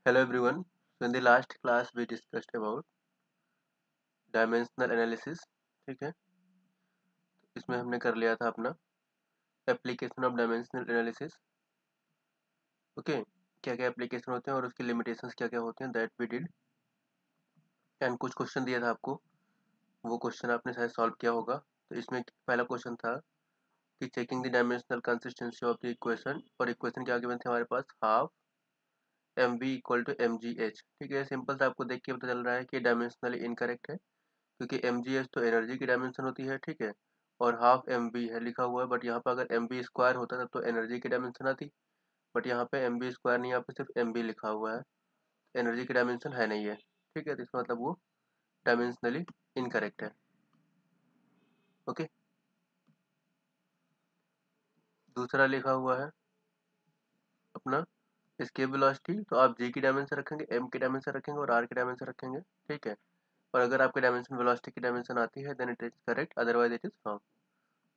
Hello everyone. So in the last class we discussed about dimensional analysis. ठीक है, इसमें हमने कर लिया था अपना application of dimensional analysis. Okay, क्या क्या एप्लीकेशन होते हैं और उसकी लिमिटेशंस क्या क्या होते हैं, दैट वी डिड. एंड कुछ क्वेश्चन दिया था आपको, वो क्वेश्चन आपने शायद सॉल्व किया होगा. तो इसमें पहला क्वेश्चन था कि checking the dimensional consistency of the equation, और इक्वेशन क्या गिवन थे हमारे पास, half m v equal to m g h. ठीक है, सिंपल सा आपको देख के पता चल रहा है कि डायमेंशनली इनकरेक्ट है, क्योंकि एम जी एच तो एनर्जी की डायमेंशन होती है. ठीक है, और हाफ एम बी है लिखा हुआ है, बट यहाँ पे अगर एम बी स्क्वायर होता तब तो एनर्जी की डायमेंशन आती, बट यहाँ पे एम बी स्क्वायर नहीं, यहाँ पे सिर्फ एम बी लिखा हुआ है, एनर्जी की डायमेंशन है नहीं है. ठीक है, तो इसका मतलब वो डायमेंशनली इनकरेक्ट है. ओके, दूसरा लिखा हुआ है अपना एस्केप वेलोसिटी, तो आप जी की डायमेंशन रखेंगे, एम की डायमेंशन रखेंगे और आर की डायमेंशन रखेंगे. ठीक है, और अगर आपकी डायमेंशन वेलोसिटी की डायमेंशन आती है then it is correct, otherwise it is wrong.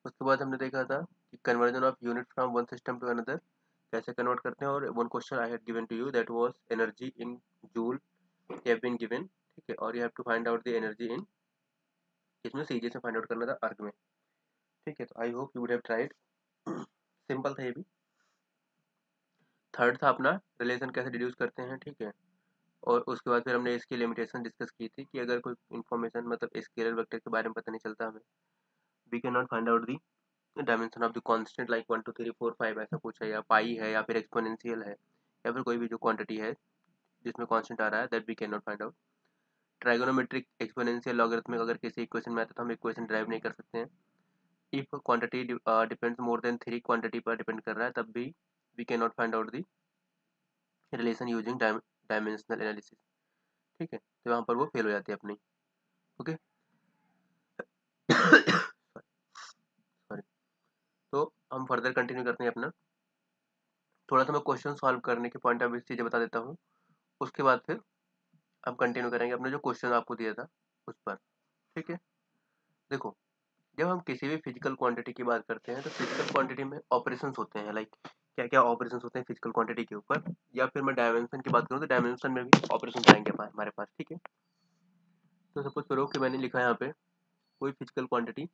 उसके बाद हमने देखा था कि conversion of unit from one system to another कैसे कन्वर्ट करते हैं, और one question I had given to you that was energy in joule have been given. ठीक है, और you have to find out the energy in, इसमें सीजे से फाइंड आउट करना था अर्ग में. ठीक है, तो I hope you would have tried. Simple था ये भी. थर्ड था अपना रिलेशन कैसे डिड्यूस करते हैं. ठीक है, और उसके बाद फिर हमने इसकी लिमिटेशन डिस्कस की थी कि अगर कोई इन्फॉर्मेशन मतलब स्केलर वेक्टर के बारे में पता नहीं चलता हमें, we can not find out the dimension of the constant like 1 2 3 4 5 ऐसा कुछ है, या पाई है, या फिर एक्सपोनेंशियल है, या फिर कोई भी जो क्वांटिटी है जिसमें कांस्टेंट आ रहा है, that we can not find out. Trigonometric exponential logarithmic अगर किसी इक्वेशन में आता तो हम इक्वेशन ड्राइव नहीं कर सकते हैं. If quantity depends more than 3 quantity पर डिपेंड कर रहा है तब भी we can not find out the relation using dimensional analysis. ठीक है, तो यहाँ पर वो फेल हो जाती है अपनी. Okay, sorry. तो हम फर्दर कंटिन्यू करते हैं अपना. थोड़ा सा मैं क्वेश्चन सॉल्व करने के पॉइंट ऑफ व्यू चीज़ें बता देता हूँ, उसके बाद फिर हम कंटिन्यू करेंगे अपने जो क्वेश्चन आपको दिया था उस पर. ठीक है, देखो, जब हम किसी भी फिजिकल क्वांटिटी की बात करते हैं तो फिजिकल क्वांटिटी में ऑपरेशंस होते हैं. लाइक क्या क्या ऑपरेशंस होते हैं फिजिकल क्वांटिटी के ऊपर, या फिर मैं डायमेंशन की बात करूँ तो डायमेंशन में भी ऑपरेशन आएंगे हमारे पास. ठीक है, तो सपोज करो कि मैंने लिखा है यहाँ पे कोई फिजिकल क्वांटिटी,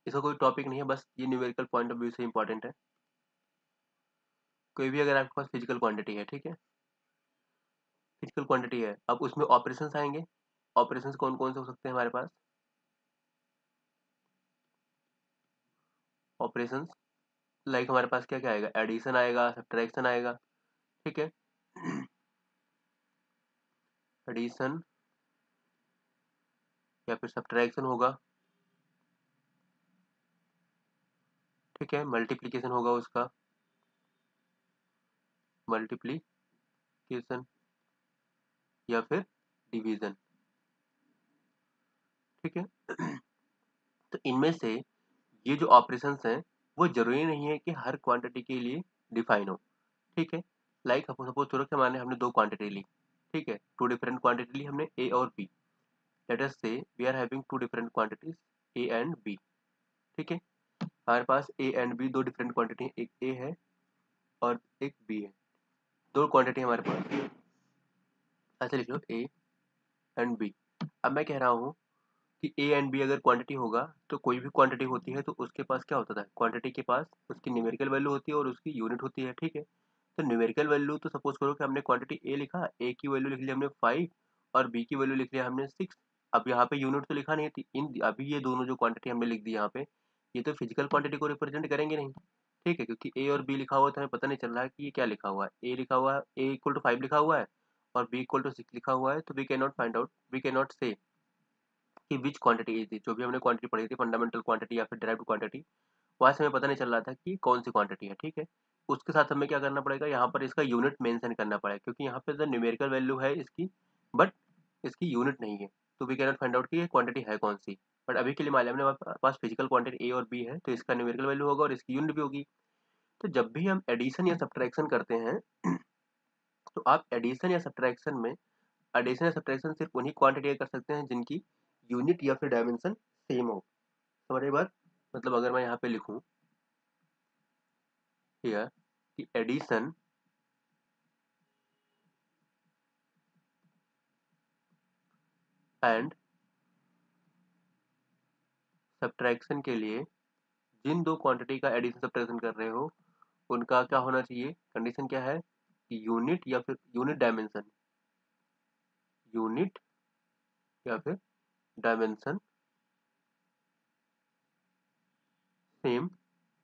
इसका कोई टॉपिक नहीं है, बस ये न्यूमेरिकल पॉइंट ऑफ व्यू से इंपॉर्टेंट है. कोई भी अगर आपके पास फिजिकल क्वांटिटी है, ठीक है, फिजिकल क्वांटिटी है, अब उसमें ऑपरेशंस आएंगे. ऑपरेशंस कौन कौन से हो सकते हैं हमारे पास, ऑपरेशंस लाइक हमारे पास क्या क्या आएगा, एडिशन आएगा, सब्ट्रैक्शन आएगा. ठीक है, एडिशन या फिर सब्ट्रैक्शन होगा. ठीक है, मल्टीप्लिकेशन होगा उसका, मल्टीप्लिकेशन या फिर डिवीजन. ठीक है, तो इनमें से ये जो ऑपरेशंस हैं वो जरूरी नहीं है कि हर क्वांटिटी के लिए डिफाइन हो. ठीक है, लाइक सपोज करो कि हमने दो क्वांटिटी ली. ठीक है, टू डिफरेंट क्वांटिटी ली हमने ए और B. Let us say we are having two different quantities A and B. ठीक है, हमारे पास ए एंड बी दो डिफरेंट क्वांटिटी है, एक ए है और एक बी है. दो क्वांटिटी हमारे पास, ऐसे लिख लो ए एंड बी. अब मैं कह रहा हूँ कि ए एंड बी अगर क्वांटिटी होगा तो कोई भी क्वांटिटी होती है तो उसके पास क्या होता था, क्वांटिटी के पास उसकी न्यूमेरिकल वैल्यू होती है और उसकी यूनिट होती है. ठीक है, तो न्यूमेरिकल वैल्यू तो सपोज करो कि हमने क्वांटिटी ए लिखा, ए की वैल्यू लिख लिया हमने 5 और बी की वैल्यू लिख लिया हमने 6. अब यहाँ पे यूनिट तो लिखा नहीं थी इन, अभी ये दोनों जो क्वांटिटी हमने लिख दी यहाँ पे, ये तो फिजिकल क्वांटिटी को रिप्रेजेंट करेंगे नहीं. ठीक है, क्योंकि ए और बी लिखा हुआ है तो हमें पता नहीं चल रहा है कि ये क्या लिखा हुआ है. ए लिखा हुआ है, ए इक्वल टू 5 लिखा हुआ है और बी इक्वल टू 6 लिखा हुआ है, तो we can not find out, we can not say कि विच क्वांटिटी इज दी. जो भी हमने क्वांटिटी पढ़ी थी, फंडामेंटल क्वांटिटी या फिर डायरेक्ट क्वांटिटी, वहाँ से हमें पता नहीं चल रहा था कि कौन सी क्वांटिटी है. ठीक है, उसके साथ हमें क्या करना पड़ेगा, यहाँ पर इसका यूनिट मेंशन करना पड़ेगा, क्योंकि यहाँ पे जो न्यूमेरिकल वैल्यू है इसकी, बट इसकी यूनिट नहीं है, तो we can not find out कि ये क्वांटिटी है कौन सी. बट अभी के लिए मान लिया हमने हमारे पास फिजिकल क्वांटिटी ए और बी है, तो इसका न्यूमेरिकल वैल्यू होगा और इसकी यूनिट भी होगी. तो जब भी हम एडिशन या सब्ट्रैक्शन करते हैं तो आप एडिशन या सब्ट्रैक्शन में, एडिशन या सब्ट्रैक्शन सिर्फ उन्हीं क्वांटिटी कर सकते हैं जिनकी यूनिट या फिर डायमेंशन सेम हो। समझे बात? मतलब अगर मैं यहाँ पे लिखूँ हियर कि एडिशन एंड सब्ट्रैक्शन के लिए जिन दो क्वांटिटी का एडिशन सब्ट्रैक्शन कर रहे हो उनका क्या होना चाहिए, कंडीशन क्या है कि यूनिट या फिर यूनिट डायमेंशन, यूनिट या फिर डायमेंशन सेम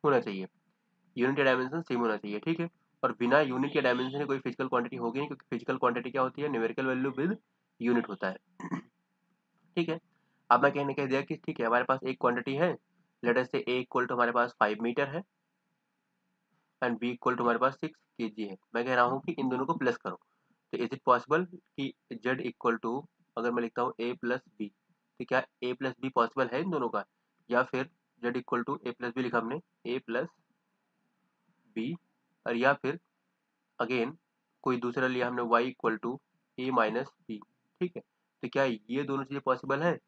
होना चाहिए, यूनिट या डायमेंशन सेम होना चाहिए। ठीक है, और बिना यूनिट या डायमेंशन के कोई फिजिकल क्वांटिटी होगी नहीं, क्योंकि फिजिकल क्वांटिटी क्या होती है, न्यूमेरिकल वैल्यू विद यूनिट होता है। ठीक है, अब मैं कहने कह दिया कि ठीक है हमारे पास एक क्वांटिटी है, लेट अस से ए इक्वल टू हमारे पास 5 मीटर है एंड बी इक्वल टू हमारे पास 6 kg है। मैं कह रहा हूँ कि इन दोनों को प्लस करो, तो इज इट पॉसिबल कि z इक्वल टू, अगर मैं लिखता हूँ a प्लस बी, तो क्या a प्लस बी पॉसिबल है इन दोनों का, या फिर z equal to a plus B लिखा हमने a प्लस बी, और या फिर अगेन कोई दूसरा लिया हमने y equal to a minus B. ठीक है, तो क्या ये दोनों चीज़ें पॉसिबल है,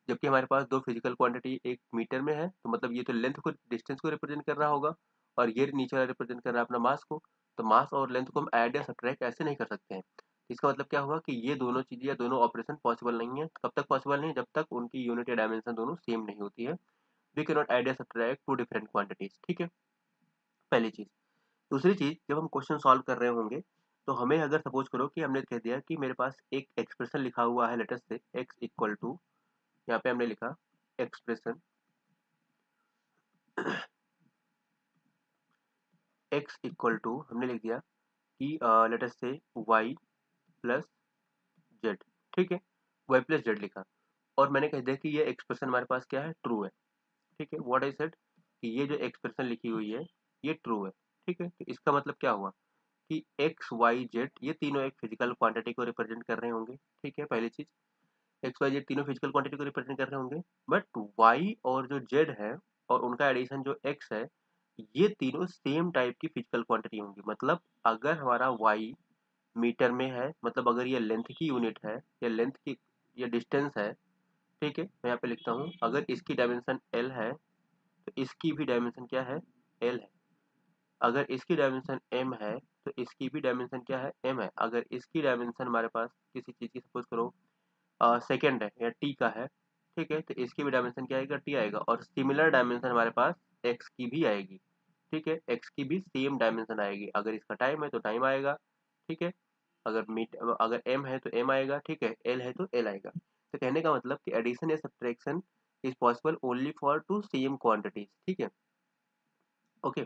जबकि हमारे पास दो फिजिकल क्वांटिटी एक मीटर में है, तो मतलब ये तो लेंथ को, डिस्टेंस को रिप्रेजेंट कर रहा होगा, और ये नीचे वाला रिप्रेजेंट कर रहा है अपना मास को। तो मास और लेंथ को हम ऐड या सब्ट्रैक्ट ऐसे नहीं कर सकते हैं। इसका मतलब क्या हुआ कि ये दोनों चीज़ें या दोनों ऑपरेशन पॉसिबल नहीं है। कब तक पॉसिबल नहीं है, जब तक उनकी यूनिट या डायमेंशन दोनों सेम नहीं होती है। वी कैन नॉट ऐड या सब्ट्रैक्ट टू डिफरेंट क्वांटिटीज। ठीक है, पहली चीज़। दूसरी चीज़, जब हम क्वेश्चन सॉल्व कर रहे होंगे तो हमें अगर सपोज करो कि हमने कह दिया कि मेरे पास एक एक्सप्रेशन लिखा हुआ है, लेटर से x इक्वल टू, यहाँ पे हमने लिखा एक्सप्रेशन x इक्वल टू, हमने लिख दिया कि लेटर से y प्लस जेड। ठीक है, y प्लस जेड लिखा, और मैंने कह दिया कि ये एक्सप्रेशन हमारे पास क्या है, ट्रू है। ठीक है, व्हाट आई सेड कि ये जो एक्सप्रेशन लिखी हुई है ये ट्रू है। ठीक है, तो इसका मतलब क्या हुआ कि एक्स वाई जेड ये तीनों एक फिजिकल क्वांटिटी को रिप्रेजेंट कर रहे होंगे। ठीक है, पहली चीज, एक्स वाई जेड तीनों फिजिकल क्वांटिटी को रिप्रेजेंट कर रहे होंगे, बट वाई और जो जेड है और उनका एडिशन जो एक्स है, ये तीनों सेम टाइप की फिजिकल क्वांटिटी होंगी। मतलब अगर हमारा वाई मीटर में है, मतलब अगर ये लेंथ की यूनिट है या लेंथ की या डिस्टेंस है, ठीक है, मैं यहाँ पे लिखता हूँ अगर इसकी डायमेंशन एल है तो इसकी भी डायमेंशन क्या है, एल है। अगर इसकी डायमेंशन m है तो इसकी भी डायमेंशन क्या है, m है। अगर इसकी डायमेंशन हमारे पास किसी चीज़ की सपोज करो सेकेंड है या t का है, ठीक है, तो इसकी भी डायमेंशन क्या आएगा, t आएगा। और सिमिलर डायमेंशन हमारे पास x की भी आएगी। ठीक है, x की भी सेम डायमेंशन आएगी। अगर इसका टाइम है तो टाइम आएगा। ठीक है, अगर m है तो m आएगा। ठीक है, l है तो l आएगा। तो कहने का मतलब कि एडिशन या subtraction is possible only for two same quantities. ठीक है, ओके,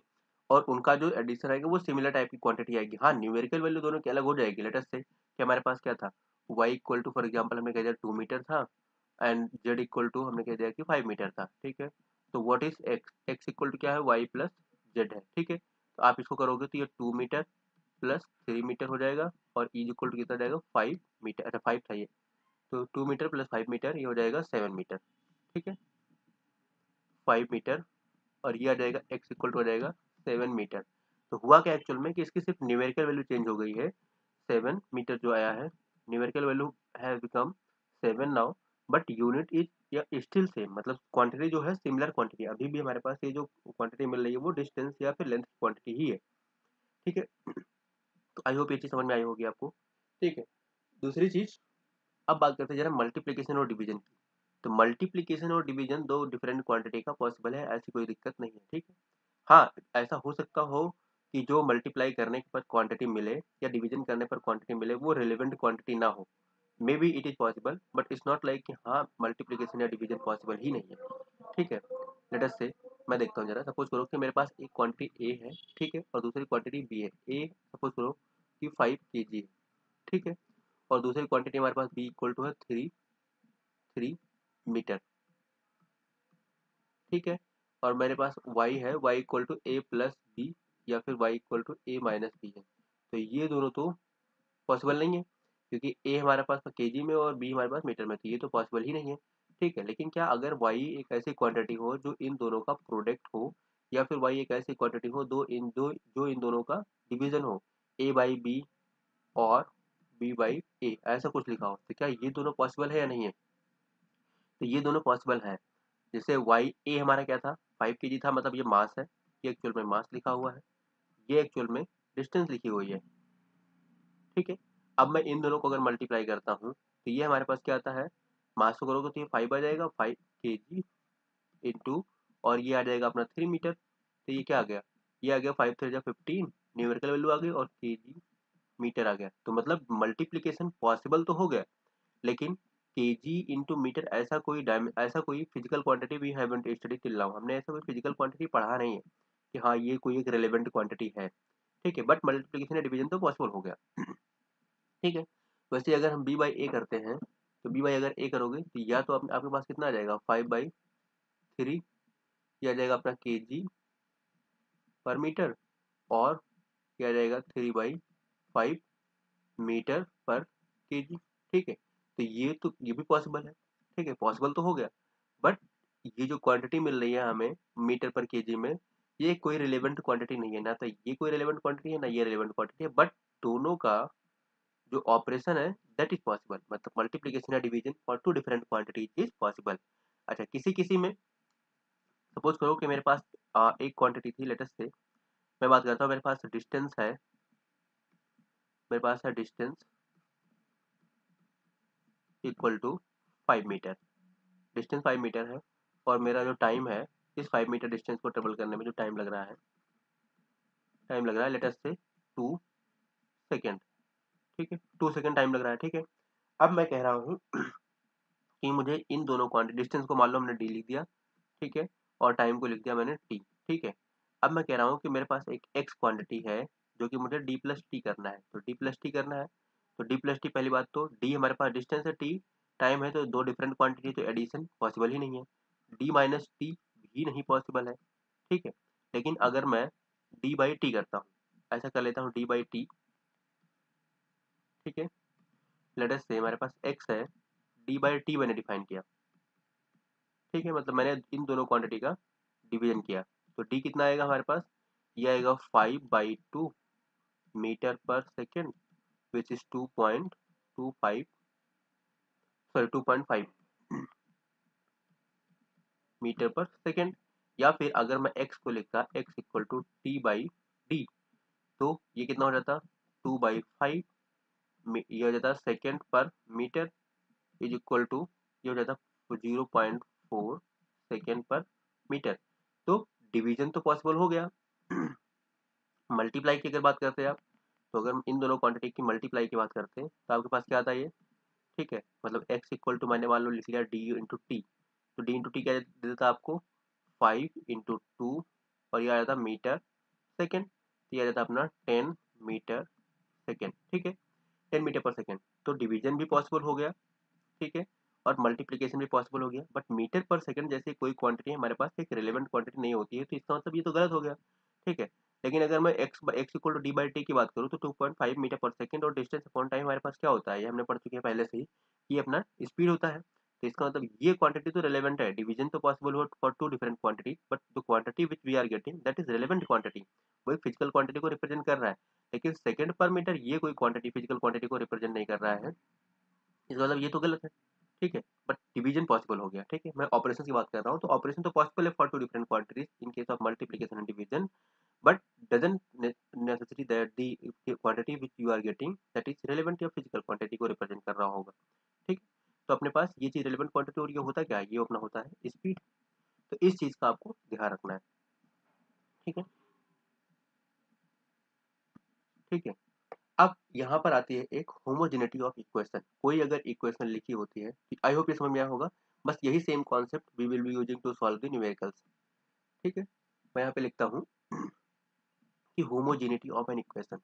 और उनका जो एडिशन आएगा वो सिमिलर टाइप की क्वांटिटी आएगी। हाँ, न्यूमेरिकल वैल्यू दोनों की अलग हो जाएगी। लेट अस से कि हमारे पास क्या था, y equal to for example हमने कह दिया 2 मीटर था एंड z इक्वल टू हमने कह दिया कि 5 मीटर था। ठीक है, तो what is x equal to क्या है, y प्लस z है। ठीक है, तो आप इसको करोगे तो ये 2 मीटर प्लस 3 मीटर हो जाएगा, और e इक्वल टू कितना जाएगा, 5 मीटर। अच्छा 5 था ये, तो 2 मीटर प्लस 5 मीटर ये हो जाएगा 7 मीटर। ठीक है, 5 मीटर, और ये आ जाएगा x इक्वल टू हो जाएगा 7 मीटर। तो हुआ क्या एक्चुअल में कि इसकी सिर्फ न्यूमेरिकल वैल्यू चेंज हो गई है। 7 मीटर जो आया है, numerical value has become 7 now, but unit is या स्टिल सेम। मतलब क्वांटिटी जो है सिमिलर क्वांटिटी, अभी भी हमारे पास ये जो क्वांटिटी मिल रही है वो डिस्टेंस या फिर लेंथ की क्वांटिटी ही है। ठीक है, तो आई होप ये चीज समझ में आई होगी आपको। ठीक है, दूसरी चीज, अब बात करते हैं जरा मल्टीप्लीकेशन और डिवीजन की। तो मल्टीप्लीकेशन और डिवीजन दो डिफरेंट क्वांटिटी का पॉसिबल है, ऐसी कोई दिक्कत नहीं है। ठीक है, हाँ, ऐसा हो सकता हो कि जो मल्टीप्लाई करने के बाद क्वांटिटी मिले या डिवीजन करने पर क्वांटिटी मिले वो रिलेवेंट क्वांटिटी ना हो। May be it is possible, but it's not like कि हाँ मल्टीप्लिकेशन या डिवीजन पॉसिबल ही नहीं है। ठीक है, लेट अस से मैं देखता हूँ जरा, सपोज करो कि मेरे पास एक क्वांटिटी ए है, ठीक है, और दूसरी क्वांटिटी बी है। ए सपोज करो कि 5 kg है, ठीक है, और दूसरी क्वांटिटी हमारे पास बी इक्वल टू है 3 मीटर। ठीक है, और मेरे पास y है, y equal to A plus B या फिर y equal to A minus B है। तो ये दोनों तो पॉसिबल नहीं है, क्योंकि a हमारे पास केजी में और b हमारे पास मीटर में, तो ये तो पॉसिबल ही नहीं है। ठीक है, लेकिन क्या अगर y एक ऐसी क्वांटिटी हो जो इन दोनों का प्रोडक्ट हो, या फिर y एक ऐसी क्वांटिटी हो जो इन दोनों का डिवीजन हो, a बाई बी और b बाई ए, ऐसा कुछ लिखा हो, तो क्या ये दोनों पॉसिबल है या नहीं है, तो ये दोनों पॉसिबल है। जैसे वाई ए हमारा क्या था, 5 kg था, मतलब ये मास है, ये एक्चुअल में मास लिखा हुआ है, ये एक्चुअल में डिस्टेंस लिखी हुई है। ठीक है, अब मैं इन दोनों को अगर मल्टीप्लाई करता हूँ तो ये हमारे पास क्या आता है, मास को करोगे तो ये 5 आ जाएगा, 5 kg इंटू, और ये आ जाएगा अपना 3 मीटर, तो ये क्या आ गया, ये आ गया 5 3 15, न्यूमेरिकल वैल्यू आ गई और kg मीटर आ गया। तो मतलब मल्टीप्लीकेशन पॉसिबल तो हो गया, लेकिन केजी इंटू मीटर ऐसा कोई physical quantity we haven't study till now, हमने ऐसा कोई फिजिकल क्वांटिटी पढ़ा नहीं है कि हाँ ये कोई एक रेलेवेंट क्वांटिटी है। ठीक है, बट मल्टीप्लीकेशन या डिवीजन तो पॉसिबल हो गया। ठीक है, वैसे अगर हम बी बाई ए करते हैं तो बी बाई अगर ए करोगे तो या तो आपके पास कितना आ जाएगा 5/3, ये आ जाएगा अपना केजी पर मीटर, और क्या आ जाएगा 3/5 मीटर पर केजी। ठीक है, तो ये भी पॉसिबल है। ठीक है, पॉसिबल तो हो गया, बट ये जो क्वांटिटी मिल रही है हमें मीटर पर केजी में, ये कोई रिलेवेंट क्वांटिटी नहीं है, ना तो ये कोई रिलेवेंट क्वांटिटी है ना ये रिलेवेंट क्वांटिटी है, बट दोनों का जो ऑपरेशन है दैट इज पॉसिबल, मतलब मल्टीप्लीकेशन या division for two different quantities is possible. अच्छा, किसी किसी में सपोज करो कि मेरे पास एक क्वांटिटी थी, लेटेस्ट से मैं बात करता हूँ, मेरे पास डिस्टेंस है, मेरे पास है distance equal to 5 metre, distance 5 metre है, और मेरा जो टाइम है इस 5 मीटर डिस्टेंस को ट्रेवल करने में जो टाइम लग रहा है लेटेस्ट से 2 सेकेंड। ठीक है, 2 सेकेंड टाइम लग रहा है। ठीक है, अब मैं कह रहा हूँ कि मुझे इन दोनों क्वांटिटी, डिस्टेंस को मान लो हमने डी लिख दिया, ठीक है, और टाइम को लिख दिया मैंने टी। ठीक है, अब मैं कह रहा हूँ कि मेरे पास एक एक्स क्वांटिटी है जो कि मुझे डी प्लस टी करना है, तो डी प्लस टी करना है, तो डी प्लस टी, पहली बात तो डी हमारे पास डिस्टेंस है, टी टाइम है, तो दो डिफरेंट क्वांटिटी, तो एडिशन पॉसिबल ही नहीं है, डी माइनस टी भी नहीं पॉसिबल है। ठीक है, लेकिन अगर मैं डी बाई टी करता हूँ, ऐसा कर लेता हूँ डी बाई टी। ठीक है, लेट अस से हमारे पास एक्स है, डी बाई टी मैंने डिफाइन किया। ठीक है, मतलब मैंने इन दोनों क्वांटिटी का डिवीजन किया, तो डी कितना आएगा हमारे पास, ये आएगा 5/2 metre per second, which is 2.25, sorry 2.5 metre per second. या फिर अगर मैं एक्स को लिखता, X equal to T by D, तो ये कितना हो जाता 2/5, ये हो जाता सेकेंड पर मीटर, इज इक्वल टू, ये हो जाता 0.4 सेकेंड पर मीटर। तो डिवीजन तो पॉसिबल हो गया। मल्टीप्लाई की अगर बात करते हैं आप, तो अगर हम इन दोनों क्वांटिटी की मल्टीप्लाई की बात करते हैं तो आपके पास क्या आता है ये। ठीक है, मतलब x इक्वल टू मैंने मान लो लिख लिया डी इंटू टी, तो डी इंटू टी क्या दे देता आपको 5/2, और ये आ जाता मीटर सेकेंड, तो ये आ जाता अपना 10 मीटर सेकेंड। ठीक है, 10 मीटर पर सेकेंड, तो डिवीजन भी पॉसिबल हो गया। ठीक है, और मल्टीप्लीकेशन भी पॉसिबल हो गया, बट मीटर पर सेकंड जैसे कोई क्वांटिटी हमारे पास एक रिलेवेंट क्वांटिटी नहीं होती है, तो इसका मतलब ये तो गलत हो गया। ठीक है, लेकिन अगर मैं X equal to D by T की बात करूँ तो 2.5 मीटर पर सेकंड, और डिस्टेंस अपॉन टाइम हमारे पास क्या होता है, ये हमने पढ़ चुके हैं पहले से ही, ये अपना स्पीड होता है। तो इसका मतलब ये क्वांटिटी तो रिलेवेंट है, डिवीजन तो पॉसिबल हो for two different quantity, but the quantity which we are getting that is relevant quantity, वही फिजिकल क्वांटिटी को रिप्रेजेंट कर रहा है, लेकिन सेकंड पर मीटर ये कोई क्वांटिटी फिजिकल क्वांटिटी को रिप्रेजेंट नहीं कर रहा है, इसका मतलब ये तो गलत है। ठीक है, बट डिवीजन पॉसिबल हो गया। ठीक है, मैं ऑपरेशन की बात कर रहा हूँ, तो ऑपरेशन तो पॉसिबल है for two different quantities in case of multiplication and division, but doesn't necessity that the quantity which you are getting that is relevant या फिजिकल क्वांटिटी को रिप्रेजेंट कर रहा होगा। ठीक, तो अपने पास ये चीज रिलेवेंट क्वांटिटी, और ये होता क्या है, ये अपना होता है स्पीड। तो इस चीज का आपको ध्यान रखना है। ठीक है, ठीक है, अब यहाँ पर आती है एक होमोजेनिटी ऑफ इक्वेशन, कोई अगर इक्वेशन लिखी होती है, आई होप ये समझ में आया होगा, बस यही same concept we will be using to solve the numericals. ठीक है, मैं यहाँ पे लिखता हूँ कि होमोजेनिटी ऑफ एन इक्वेशन।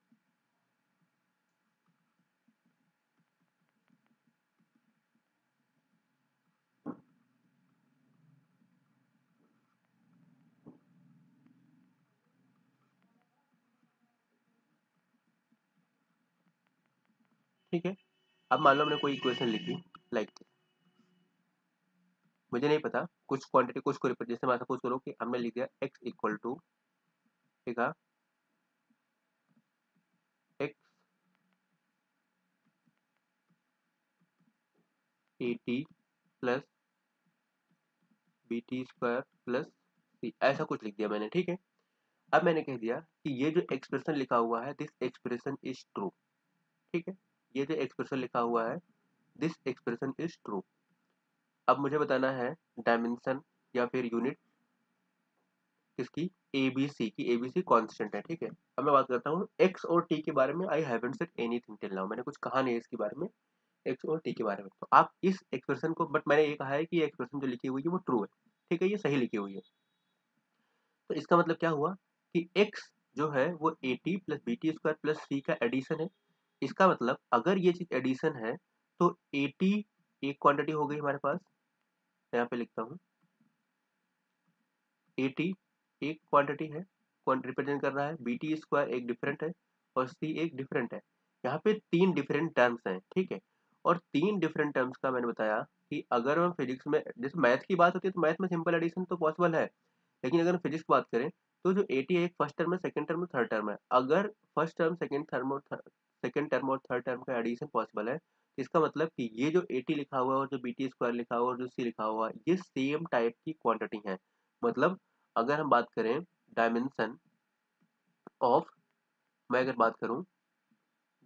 ठीक है, अब मान लो हमने कोई इक्वेशन लिखी, लाइक मुझे नहीं पता कुछ क्वांटिटी कुछ को रिप्रेजेंट, जैसे मैं सपोज करो कि हमने लिख दिया x इक्वल टू, ठीक है, x 80 plus B T square plus c, ऐसा कुछ लिख दिया मैंने, ठीक है। अब मैंने कह दिया कि ये जो एक्सप्रेशन लिखा हुआ है दिस एक्सप्रेशन इज ट्रू, ठीक है। ये जो एक्सप्रेशन लिखा हुआ है दिस एक्सप्रेशन इज ट्रू। अब मुझे बताना है डायमेंशन या फिर यूनिट किसकी, ए बी सी की। ए बी सी कॉन्स्टेंट है, ठीक है। अब मैं बात करता हूँ एक्स और टी के बारे में। I haven't said anything till now, मैंने कुछ कहा नहीं है इसके बारे में, एक्स और टी के बारे में। तो आप इस एक्सप्रेशन को, बट मैंने ये कहा है कि ये एक्सप्रेशन जो लिखी हुई है वो ट्रू है, ठीक है, ये सही लिखी हुई है। तो इसका मतलब क्या हुआ कि एक्स जो है वो a T plus B T square plus c का एडिशन है। इसका मतलब अगर ये चीज एडिशन है तो ए टी एक क्वांटिटी हो गई हमारे पास, यहाँ पे लिखता हूँ, ए टी एक क्वांटिटी है, रिप्रेजेंट कर रहा है, बी टी स्क्वायर एक डिफरेंट है और सी एक डिफरेंट है। यहाँ पे तीन डिफरेंट टर्म्स हैं, ठीक है। और तीन डिफरेंट टर्म्स का मैंने बताया कि अगर हम फिजिक्स में, जैसे मैथ की बात होती है तो मैथ में सिंपल एडिशन तो पॉसिबल है, लेकिन अगर हम फिजिक्स की बात करें तो जो ए टी है एक फर्स्ट टर्म है, सेकंड टर्म है, थर्ड टर्म है। अगर फर्स्ट टर्म सेकंड टर्म और थर्ड टर्म का एडिशन पॉसिबल है, इसका मतलब कि ये जो ए टी लिखा हुआ है और जो बी टी स्क्वायर लिखा हुआ है और जो सी लिखा हुआ है ये सेम टाइप की क्वांटिटी है। मतलब अगर हम बात करें डायमेंशन ऑफ, मैं अगर बात करूं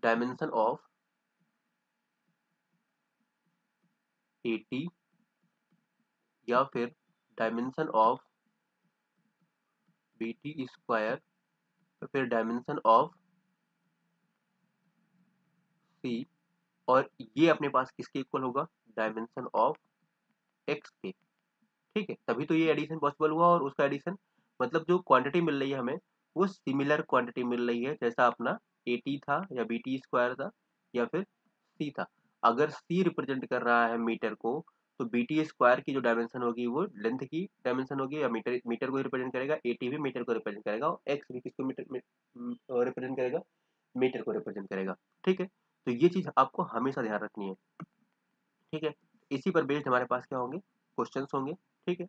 डायमेंशन ऑफ ए टी या फिर dimension of B T square या फिर डायमेंशन ऑफ सी, और ये अपने पास किसके इक्वल होगा, डायमेंशन ऑफ एक्स के, ठीक है। तभी तो ये एडिशन पॉसिबल हुआ। और उसका एडिशन मतलब जो क्वांटिटी मिल रही है हमें वो सिमिलर क्वांटिटी मिल रही है, जैसा अपना ए टी था या बी टी स्क्वायर था या फिर सी था। अगर सी रिप्रेजेंट कर रहा है मीटर को तो बी टी स्क्वायर की जो डायमेंशन होगी वो लेंथ की डायमेंशन होगी, या मीटर मीटर को रिप्रेजेंट करेगा, ए टी भी मीटर को रिप्रेजेंट करेगा और एक्स भी किसको मीटर रिप्रेजेंट करेगा, मीटर को रिप्रेजेंट करेगा, ठीक है। तो ये चीज आपको हमेशा ध्यान रखनी है, ठीक है। इसी पर बेस्ड हमारे पास क्या होंगे, क्वेश्चंस होंगे, ठीक है।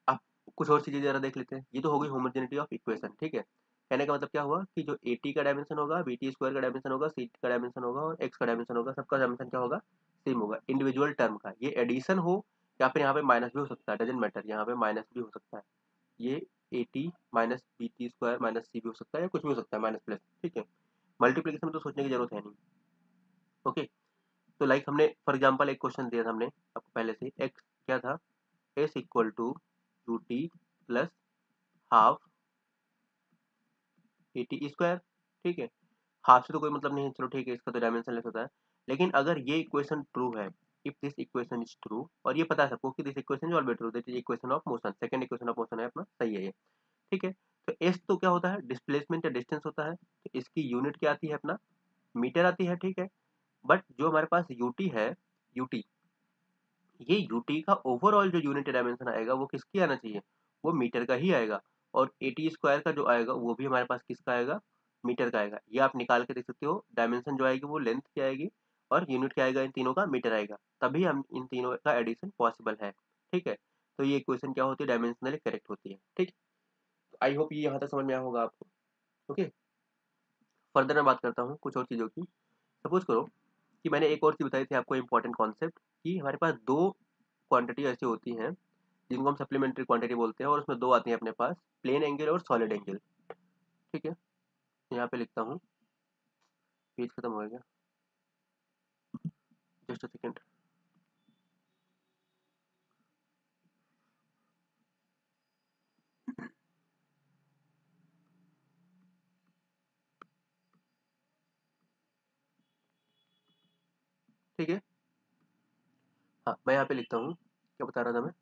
अब कुछ और चीजें जरा देख लेते हैं। ये तो हो गई होमोजेनिटी ऑफ इक्वेशन, ठीक है। कहने का मतलब क्या हुआ कि जो ए टी का डायमेंशन होगा, बी टी स्क्वायर का डायमेंशन होगा, सी का डायमेंशन होगा और एक्स का डायमेंशन होगा, सबका डायमेंशन क्या होगा, सेम होगा। इंडिविजुअल टर्म का ये एडिशन हो या फिर यहाँ पे माइनस भी हो सकता है, डजेंट मैटर, यहाँ पे माइनस भी हो सकता है। ये a t minus b T square minus c भी हो सकता है या कुछ भी हो सकता है माइनस प्लस, ठीक है। मल्टीप्लीकेशन में तो सोचने की जरूरत है नहीं, ओके। तो लाइक हमने फॉर एग्जाम्पल एक क्वेश्चन दिया था हमने आपको पहले से, एक्स क्या था, S equal to U T plus half A T square, ठीक है। हाफ से तो कोई मतलब नहीं है, चलो ठीक है, इसका तो डायमेंशन लेस होता है। लेकिन अगर ये इक्वेशन ट्रू है, if this equation is true, और ये पता है सबको कि this equation is always true, that is equation of motion, second equation of motion है अपना, सही है ये, ठीक है। तो एस तो क्या होता है, डिस्प्लेसमेंट या डिस्टेंस होता है, तो इसकी यूनिट क्या आती है अपना, मीटर आती है, ठीक है। बट जो हमारे पास यूटी है, यूटी, ये यूटी का ओवरऑल जो यूनिट डायमेंशन आएगा वो किसकी आना चाहिए, वो मीटर का ही आएगा। और ए टी स्क्वायर का जो आएगा वो भी हमारे पास किसका आएगा, मीटर का आएगा। ये आप निकाल के देख सकते हो, डायमेंशन जो आएगी वो लेंथ की आएगी और यूनिट क्या आएगा, इन तीनों का मीटर आएगा, तभी हम इन तीनों का एडिशन पॉसिबल है, ठीक है। तो ये इक्वेशन क्या होती है, डायमेंशनली करेक्ट होती है, ठीक। आई होप ये यहाँ तक समझ में आया होगा आपको, ओके। फर्दर मैं बात करता हूँ कुछ और चीज़ों की। सपोज करो कि मैंने एक और चीज़ बताई थी आपको, इंपॉर्टेंट कॉन्सेप्ट, कि हमारे पास दो क्वांटिटी ऐसी होती हैं जिनको हम सप्लीमेंट्री क्वांटिटी बोलते हैं, और उसमें दो आती हैं अपने पास, प्लेन एंगल और सॉलिड एंगल, ठीक है। यहाँ पे लिखता हूँ, पेज खत्म हो गया, जस्ट अ सेकेंड, ठीक है। हाँ मैं यहाँ पे लिखता हूँ, क्या बता रहा था मैं,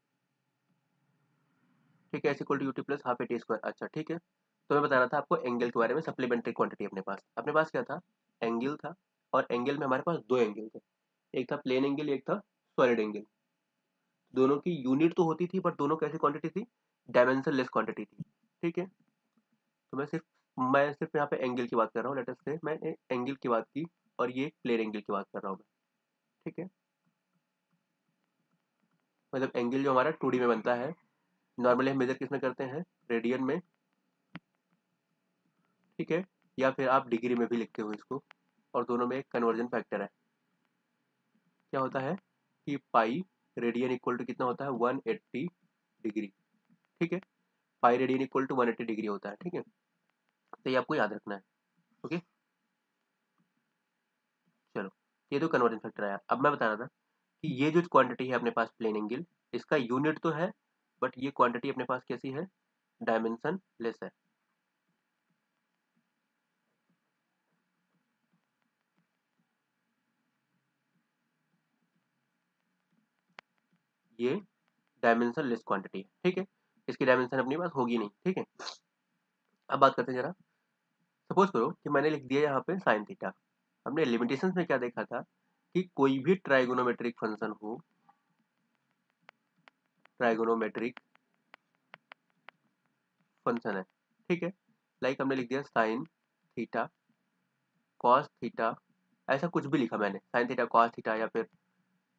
ठीक है, S equal to U T plus half A T square, अच्छा ठीक है। तो मैं बता रहा था आपको एंगल के बारे में, सप्लीमेंट्री क्वांटिटी अपने पास क्या था, एंगल था। और एंगल में हमारे पास दो एंगल थे, एक था प्लेन एंगल, एक था सॉलिड एंगल। दोनों की यूनिट तो होती थी बट दोनों कैसी क्वांटिटी थी, डायमेंशन लेस क्वांटिटी थी, ठीक है। तो मैं सिर्फ यहाँ पे एंगल की बात कर रहा हूँ, लेट अस से मैंने एंगल की बात की और ये प्लेन एंगल की बात कर रहा हूँ मैं, ठीक है। मतलब एंगल जो हमारा 2D में बनता है, नॉर्मली हम मेजर किसमें करते हैं, रेडियन में, ठीक है, या फिर आप डिग्री में भी लिखते हो इसको, और दोनों में एक कन्वर्जन फैक्टर है। क्या होता है कि पाई रेडियन इक्वल टू कितना होता है, 180 डिग्री, ठीक है। Pi radian equal to 180 degree होता है, ठीक है। तो ये आपको याद रखना है, ओके। चलो, ये तो कन्वर्जन फैक्टर आया। अब मैं बता रहा था कि ये जो क्वांटिटी है अपने पास प्लेन एंगल, इसका यूनिट तो है, बट ये क्वांटिटी अपने पास कैसी है, डायमेंशन लेस है। ये डायमेंशन लेस क्वांटिटी है, ठीक है। इसकी डायमेंशन अपने पास होगी नहीं, ठीक है। अब बात करते हैं जरा। सपोज करो कि मैंने लिख दिया यहाँ पे साइन थीटा। हमने लिमिटेशंस में क्या देखा था कि कोई भी ट्राइगोनोमेट्रिक फंक्शन हो, ट्राइगोनोमेट्रिक फंक्शन है, ठीक है। लाइक हमने लिख दिया साइन थीटा कॉस थीटा, ऐसा कुछ भी लिखा मैंने, साइन थीटा कॉस थीटा या फिर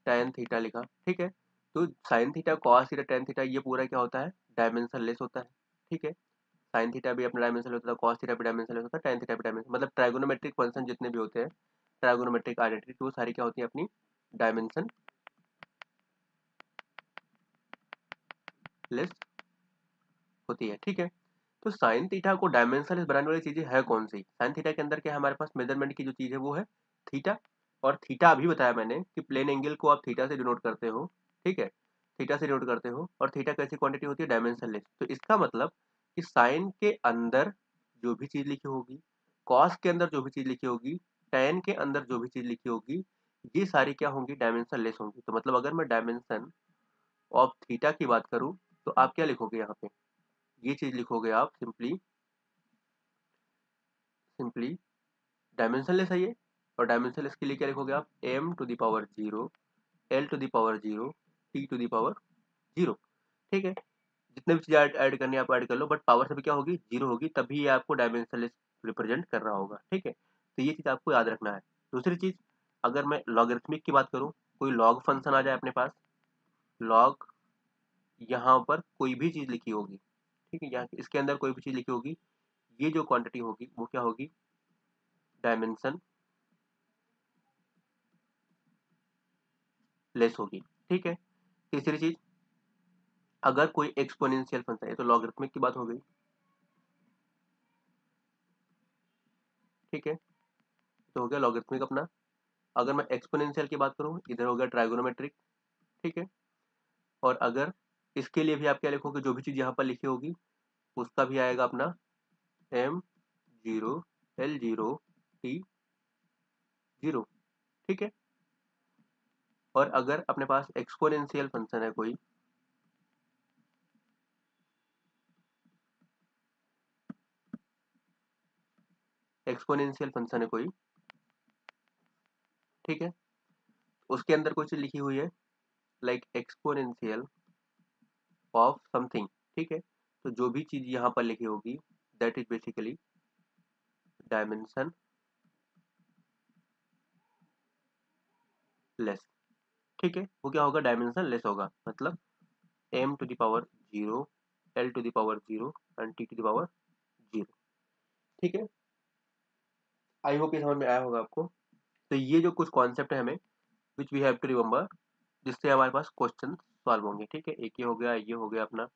टेन थीटा लिखा, ठीक है। तो sine theta cos theta tan theta ये पूरा क्या होता है, डायमेंशन लेस होता है, ठीक है। साइन थीटा भी अपना डायमेंशन होता है, कॉस थीटा भी डायमेंशन होता है, टेन थीटा भी डायमेंशन, मतलब ट्राइगोनोमेट्रिक फंक्शन जितने भी होते हैं, ट्राइगोनोमेट्रिक आइडेंटिटी, वो सारी क्या होती है, अपनी डायमेंशन लेस होती है, ठीक है। तो साइन थीटा को डायमेंशन लेस बनाने वाली चीजें है कौन सी, साइन थीटा के अंदर क्या है, हमारे पास मेजरमेंट की जो चीज है वो है थीटा। और थीटा अभी बताया मैंने कि प्लेन एंगल को आप थीटा से डिनोट करते हो, ठीक है, थीटा से डिनोट करते हो। और थीटा कैसी क्वांटिटी होती है, डायमेंशन लेस। तो इसका मतलब कि साइन के अंदर जो भी चीज लिखी होगी, कॉस के अंदर जो भी चीज लिखी होगी, टेन के अंदर जो भी चीज लिखी होगी, ये सारी क्या होंगी, डायमेंशन लेस होंगी। तो मतलब अगर मैं डायमेंशन ऑफ थीटा की बात करूं, तो आप क्या लिखोगे यहाँ पे, ये चीज लिखोगे आप सिंपली, सिंपली डायमेंशन लेस है ये। और डायमेंशन लेस के लिए क्या लिखोगे आप, M to the power zero, L to the power zero, T to the power zero, ठीक है। जितने भी चीज़ ऐड करनी है आप ऐड कर लो, बट पावर से भी क्या होगी, जीरो होगी, तभी ये आपको डायमेंशन लेस रिप्रेजेंट कर रहा होगा, ठीक है। तो ये चीज़ आपको याद रखना है। दूसरी चीज़, अगर मैं लॉगरिथमिक की बात करूँ, कोई लॉग फंक्शन आ जाए अपने पास, लॉग, यहाँ पर कोई भी चीज़ लिखी होगी, ठीक है, यहाँ इसके अंदर कोई भी चीज़ लिखी होगी, ये जो क्वांटिटी होगी वो क्या होगी, डायमेंशन लेस होगी, ठीक है। तीसरी चीज, अगर कोई एक्सपोनेंशियल फंक्शन है, तो लॉगरिथमिक की बात हो गई, ठीक है, तो हो गया लॉगरिथमिक अपना। अगर मैं एक्सपोनेंशियल की बात करूँ, इधर हो गया ट्राइगोनोमेट्रिक, ठीक है। और अगर इसके लिए भी आप क्या लिखोगे, जो भी चीज यहाँ पर लिखी होगी उसका भी आएगा अपना M zero, L zero, T zero, ठीक है। और अगर अपने पास एक्सपोनेंशियल फंक्शन है कोई, एक्सपोनेंशियल फंक्शन है कोई, ठीक है, उसके अंदर कोई चीज लिखी हुई है, लाइक एक्सपोनेंशियल ऑफ समथिंग, ठीक है। तो जो भी चीज यहाँ पर लिखी होगी, that is basically dimensionless, ठीक है। वो क्या होगा, डायमेंशन लेस होगा, मतलब M to the power zero, L to the power zero and T to the power zero, ठीक है। आई होप ये समझ में आया होगा आपको। तो ये जो कुछ कॉन्सेप्ट है हमें, which we have to remember, जिससे हमारे पास क्वेश्चन सॉल्व होंगे, ठीक है। एक ये हो गया अपना,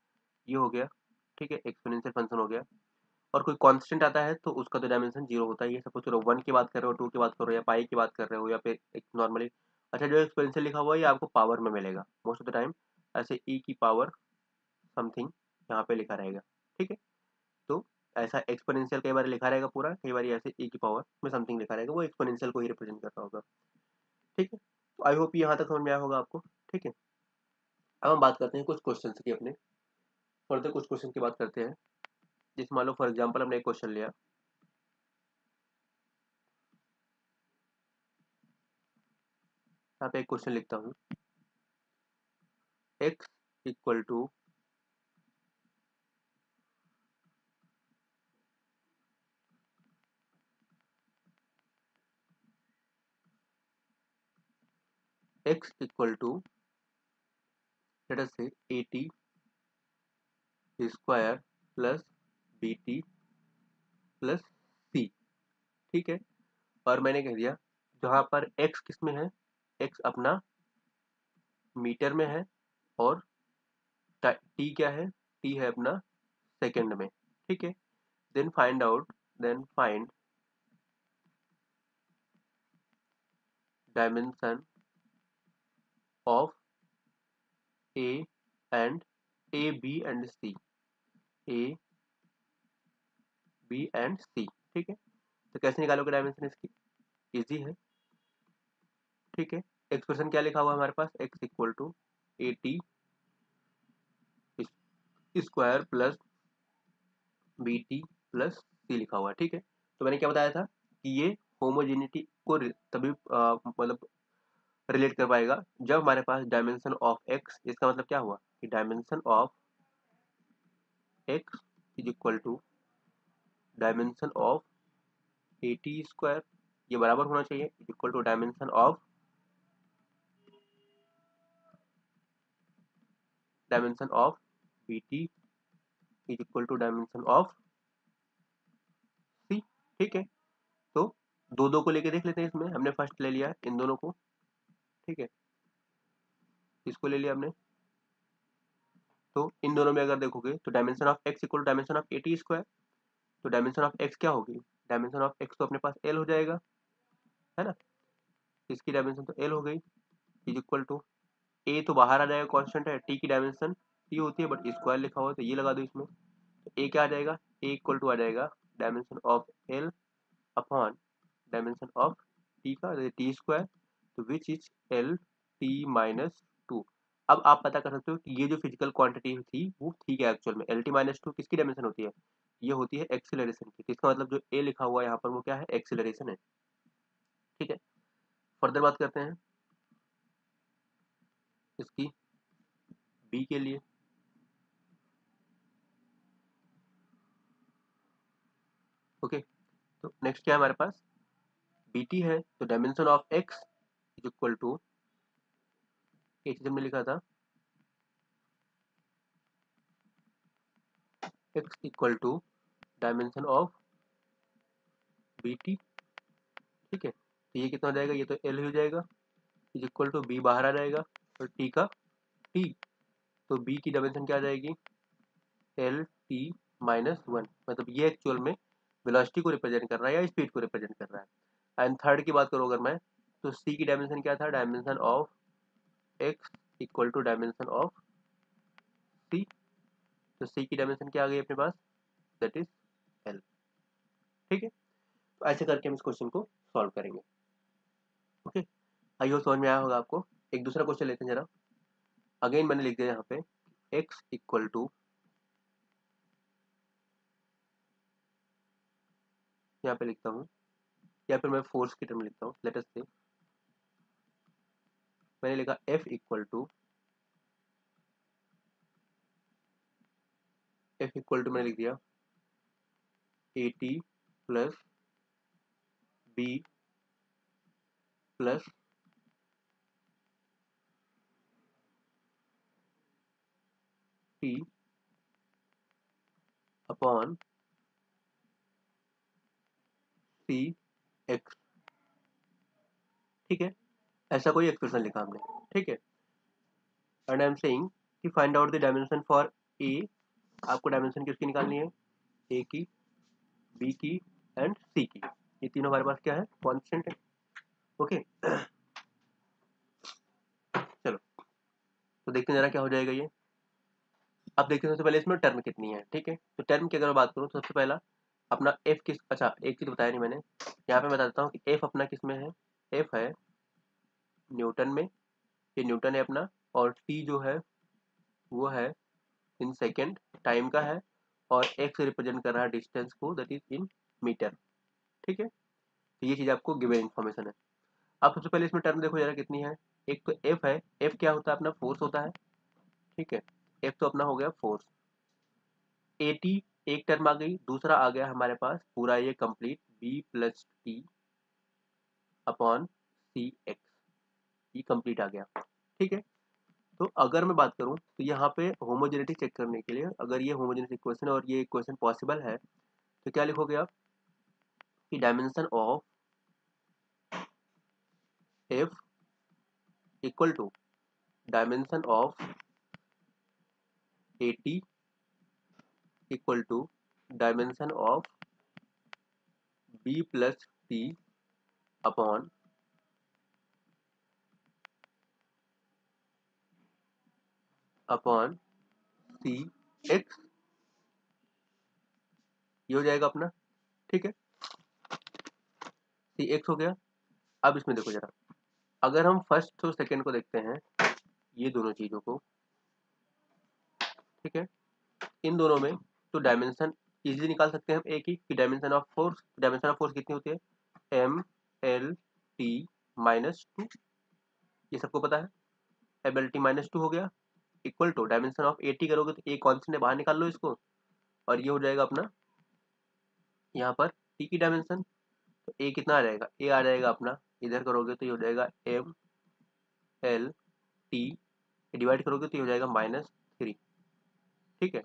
ये हो गया, ठीक है, एक्सपोनेंशियल फंक्शन हो गया। और कोई कांस्टेंट आता है तो उसका तो डायमेंशन जीरो होता ही है। सपोज करो वन की बात कर रहे हो, टू की बात कर रहे हो, या पाई की बात कर रहे हो, या फिर एक नॉर्मली, अच्छा जो एक्सपोनेंशियल लिखा हुआ है ये आपको पावर में मिलेगा मोस्ट ऑफ द टाइम, ऐसे ई की पावर समथिंग यहाँ पे लिखा रहेगा, ठीक है। तो ऐसा एक्सपोनेंशियल कई बार लिखा रहेगा पूरा, कई बार ऐसे ई की पावर में समथिंग लिखा रहेगा, वो एक्सपोनेंशियल को ही रिप्रेजेंट करता होगा, ठीक है। तो आई होप यहाँ तक समझ में आया होगा आपको, ठीक है। अब हम बात करते हैं कुछ क्वेश्चन की अपने, फर्दर कुछ क्वेश्चन की बात करते हैं। जिस मान लो फॉर एग्जाम्पल हमने एक क्वेश्चन लिया, यहाँ पे एक क्वेश्चन लिखता हूँ, x equal to x equal to let us say AT square plus BT plus C, ठीक है। और मैंने कह दिया जहाँ पर x किस में है, x अपना मीटर में है और टी क्या है, टी है अपना सेकंड में, ठीक है। Then find dimension of a and a b and c, a b and c, ठीक है। तो कैसे निकालोगे डायमेंशन इसकी, इजी है, ठीक है। एक्सप्रेशन क्या लिखा हुआ है हमारे पास, x equal to a T square plus B t plus c लिखा हुआ है, ठीक है। तो मैंने क्या बताया था कि ये होमोजेनिटी को तभी मतलब रिलेट कर पाएगा जब हमारे पास डायमेंशन ऑफ एक्स, इसका मतलब क्या हुआ कि dimension of x is equal to dimension of a T square, ये बराबर होना चाहिए, is equal to dimension of B t is equal to dimension of c, ठीक है। तो दो दो को लेके देख लेते हैं, इसमें हमने फर्स्ट ले लिया इन दोनों को, ठीक है, इसको ले लिया हमने। तो इन दोनों में अगर देखोगे तो dimension of X equal dimension of a T square, तो डायमेंशन ऑफ एक्स क्या होगी, डायमेंशन ऑफ एक्स तो अपने पास एल हो जाएगा, है ना। इसकी डायमेंशन तो एल हो गई, इज इक्वल टू ए तो बाहर आ जाएगा, कांस्टेंट है, टी की डायमेंशन टी होती है बट स्क्वायर लिखा हुआ है तो ये लगा दो इसमें, तो ए क्या आ जाएगा, ए इक्वल टू आ जाएगा dimension of L upon dimension of T का टी स्क्वायर, तो which is L t minus to. अब आप पता कर सकते हो कि ये जो फिजिकल क्वांटिटी थी वो ठीक है, एक्चुअल में एल टी माइनस टू किसकी डायमेंशन होती है, ये होती है एक्सिलरेशन की, तो इसका मतलब जो ए लिखा हुआ है यहाँ पर वो क्या है, एक्सिलरेशन है, ठीक है। फर्दर बात करते हैं इसकी बी के लिए, ओके। तो नेक्स्ट क्या है हमारे पास, बी टी है, तो dimension of x is equal to, ये चीज हमने लिखा था X equal to dimension of B T, ठीक है। तो ये कितना हो जाएगा, ये तो एल हो जाएगा, इज इक्वल टू बी बाहर आ जाएगा और टी का टी, तो बी की डायमेंशन क्या आ जाएगी, एल टी माइनस वन, मतलब ये एक्चुअल में वेलोसिटी को रिप्रेजेंट कर रहा है या स्पीड को रिप्रेजेंट कर रहा है। एंड थर्ड की बात करूँ अगर मैं, तो सी की डायमेंशन क्या था, dimension of X equal to dimension of C, तो सी की डायमेंशन क्या आ गई अपने पास, दैट इज एल, ठीक है। तो ऐसे करके हम इस क्वेश्चन को सॉल्व करेंगे, ओके। आई होप समझ में आया होगा आपको। एक दूसरा क्वेश्चन लेते हैं जरा, अगेन मैंने लिख दिया यहाँ पे एक्स इक्वल टू, यहाँ पे लिखता हूँ या फिर मैं फोर्स की टर्म लिखता हूँ, लेट अस से मैंने लिखा एफ इक्वल टू मैंने लिख दिया A T plus B plus T upon C X, ठीक है। ऐसा कोई एक्सप्रेशन लिखा हमने, ठीक है। एंड आई एम सेइंग कि find out the dimension for A, आपको डायमेंशन किसकी निकालनी है, ए की, बी की एंड सी की, ये तीनों हमारे पास क्या है, कांस्टेंट है, ओके। चलो तो देखते हैं जरा क्या हो जाएगा ये। अब देखते हैं सबसे पहले इसमें टर्म कितनी है, ठीक है। तो टर्म की अगर मैं बात करूँ तो सबसे पहला अपना एफ किस, अच्छा एक चीज बताया नहीं मैंने, यहाँ पे बता देता हूँ कि एफ अपना किस में है, एफ है न्यूटन में, ये न्यूटन है अपना, और टी जो है वो है इन सेकेंड टाइम का है, और एक्स रिप्रेजेंट कर रहा है डिस्टेंस को, दैट इज इन मीटर, ठीक है। तो ये चीज आपको गिवन इन्फॉर्मेशन है। अब सबसे पहले इसमें टर्म देखो जरा कितनी है, एक तो एफ है, एफ क्या होता है अपना, फोर्स होता है, ठीक है। एफ तो अपना हो गया फोर्स, ए टी एक टर्म आ गई, दूसरा आ गया हमारे पास पूरा ये complete b plus T upon सी एक्स, ये कंप्लीट आ गया, ठीक है। तो अगर मैं बात करूं तो यहाँ पे होमोजेनिटी चेक करने के लिए, अगर ये होमोजेनिटी इक्वेशन और ये इक्वेशन पॉसिबल है तो क्या लिखोगे आप कि dimension of F equal to dimension of AT equal to dimension of B plus T upon CX, ये हो जाएगा अपना। ठीक है, CX हो गया। अब इसमें देखो जरा, अगर हम फर्स्ट और सेकेंड को देखते हैं, ये दोनों चीज़ों को, ठीक है, इन दोनों में तो डायमेंशन इजीली निकाल सकते हैं हम एक ही कि डायमेंशन ऑफ फोर्स कितनी होती है, MLT -2, ये सबको पता है। MLT -2 हो गया equal to dimension of AT करोगे तो ए कॉन्स्टेंट है, बाहर निकाल लो इसको, और ये हो जाएगा अपना यहाँ पर T की डायमेंशन। तो ए कितना आ जाएगा, ए आ जाएगा अपना, इधर करोगे तो ये हो जाएगा MLT, डिवाइड करोगे तो ये हो जाएगा -3। ठीक है,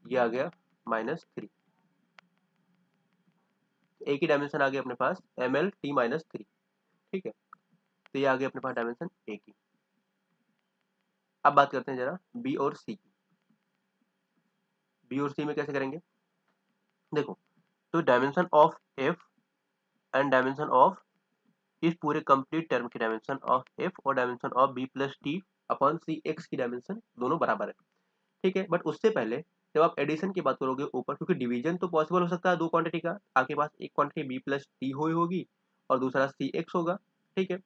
ये आ गया -3। ए की डायमेंशन आ गई अपने पास MLT -3। ठीक है, तो ये आ गई अपने पास डायमेंशन ए की। अब बात करते हैं जरा बी और सी की। बी और सी में कैसे करेंगे, देखो, तो dimension of F and dimension of इस पूरे कंप्लीट टर्म की डायमेंशन ऑफ एफ और dimension of B plus T upon C X की डायमेंशन दोनों बराबर है। ठीक है, बट उससे पहले जब आप एडिशन की बात करोगे ऊपर, क्योंकि डिवीजन तो पॉसिबल हो सकता है दो क्वांटिटी का, आपके पास एक क्वांटिटी बी प्लस टी होगी और दूसरा सी एक्स होगा। ठीक है,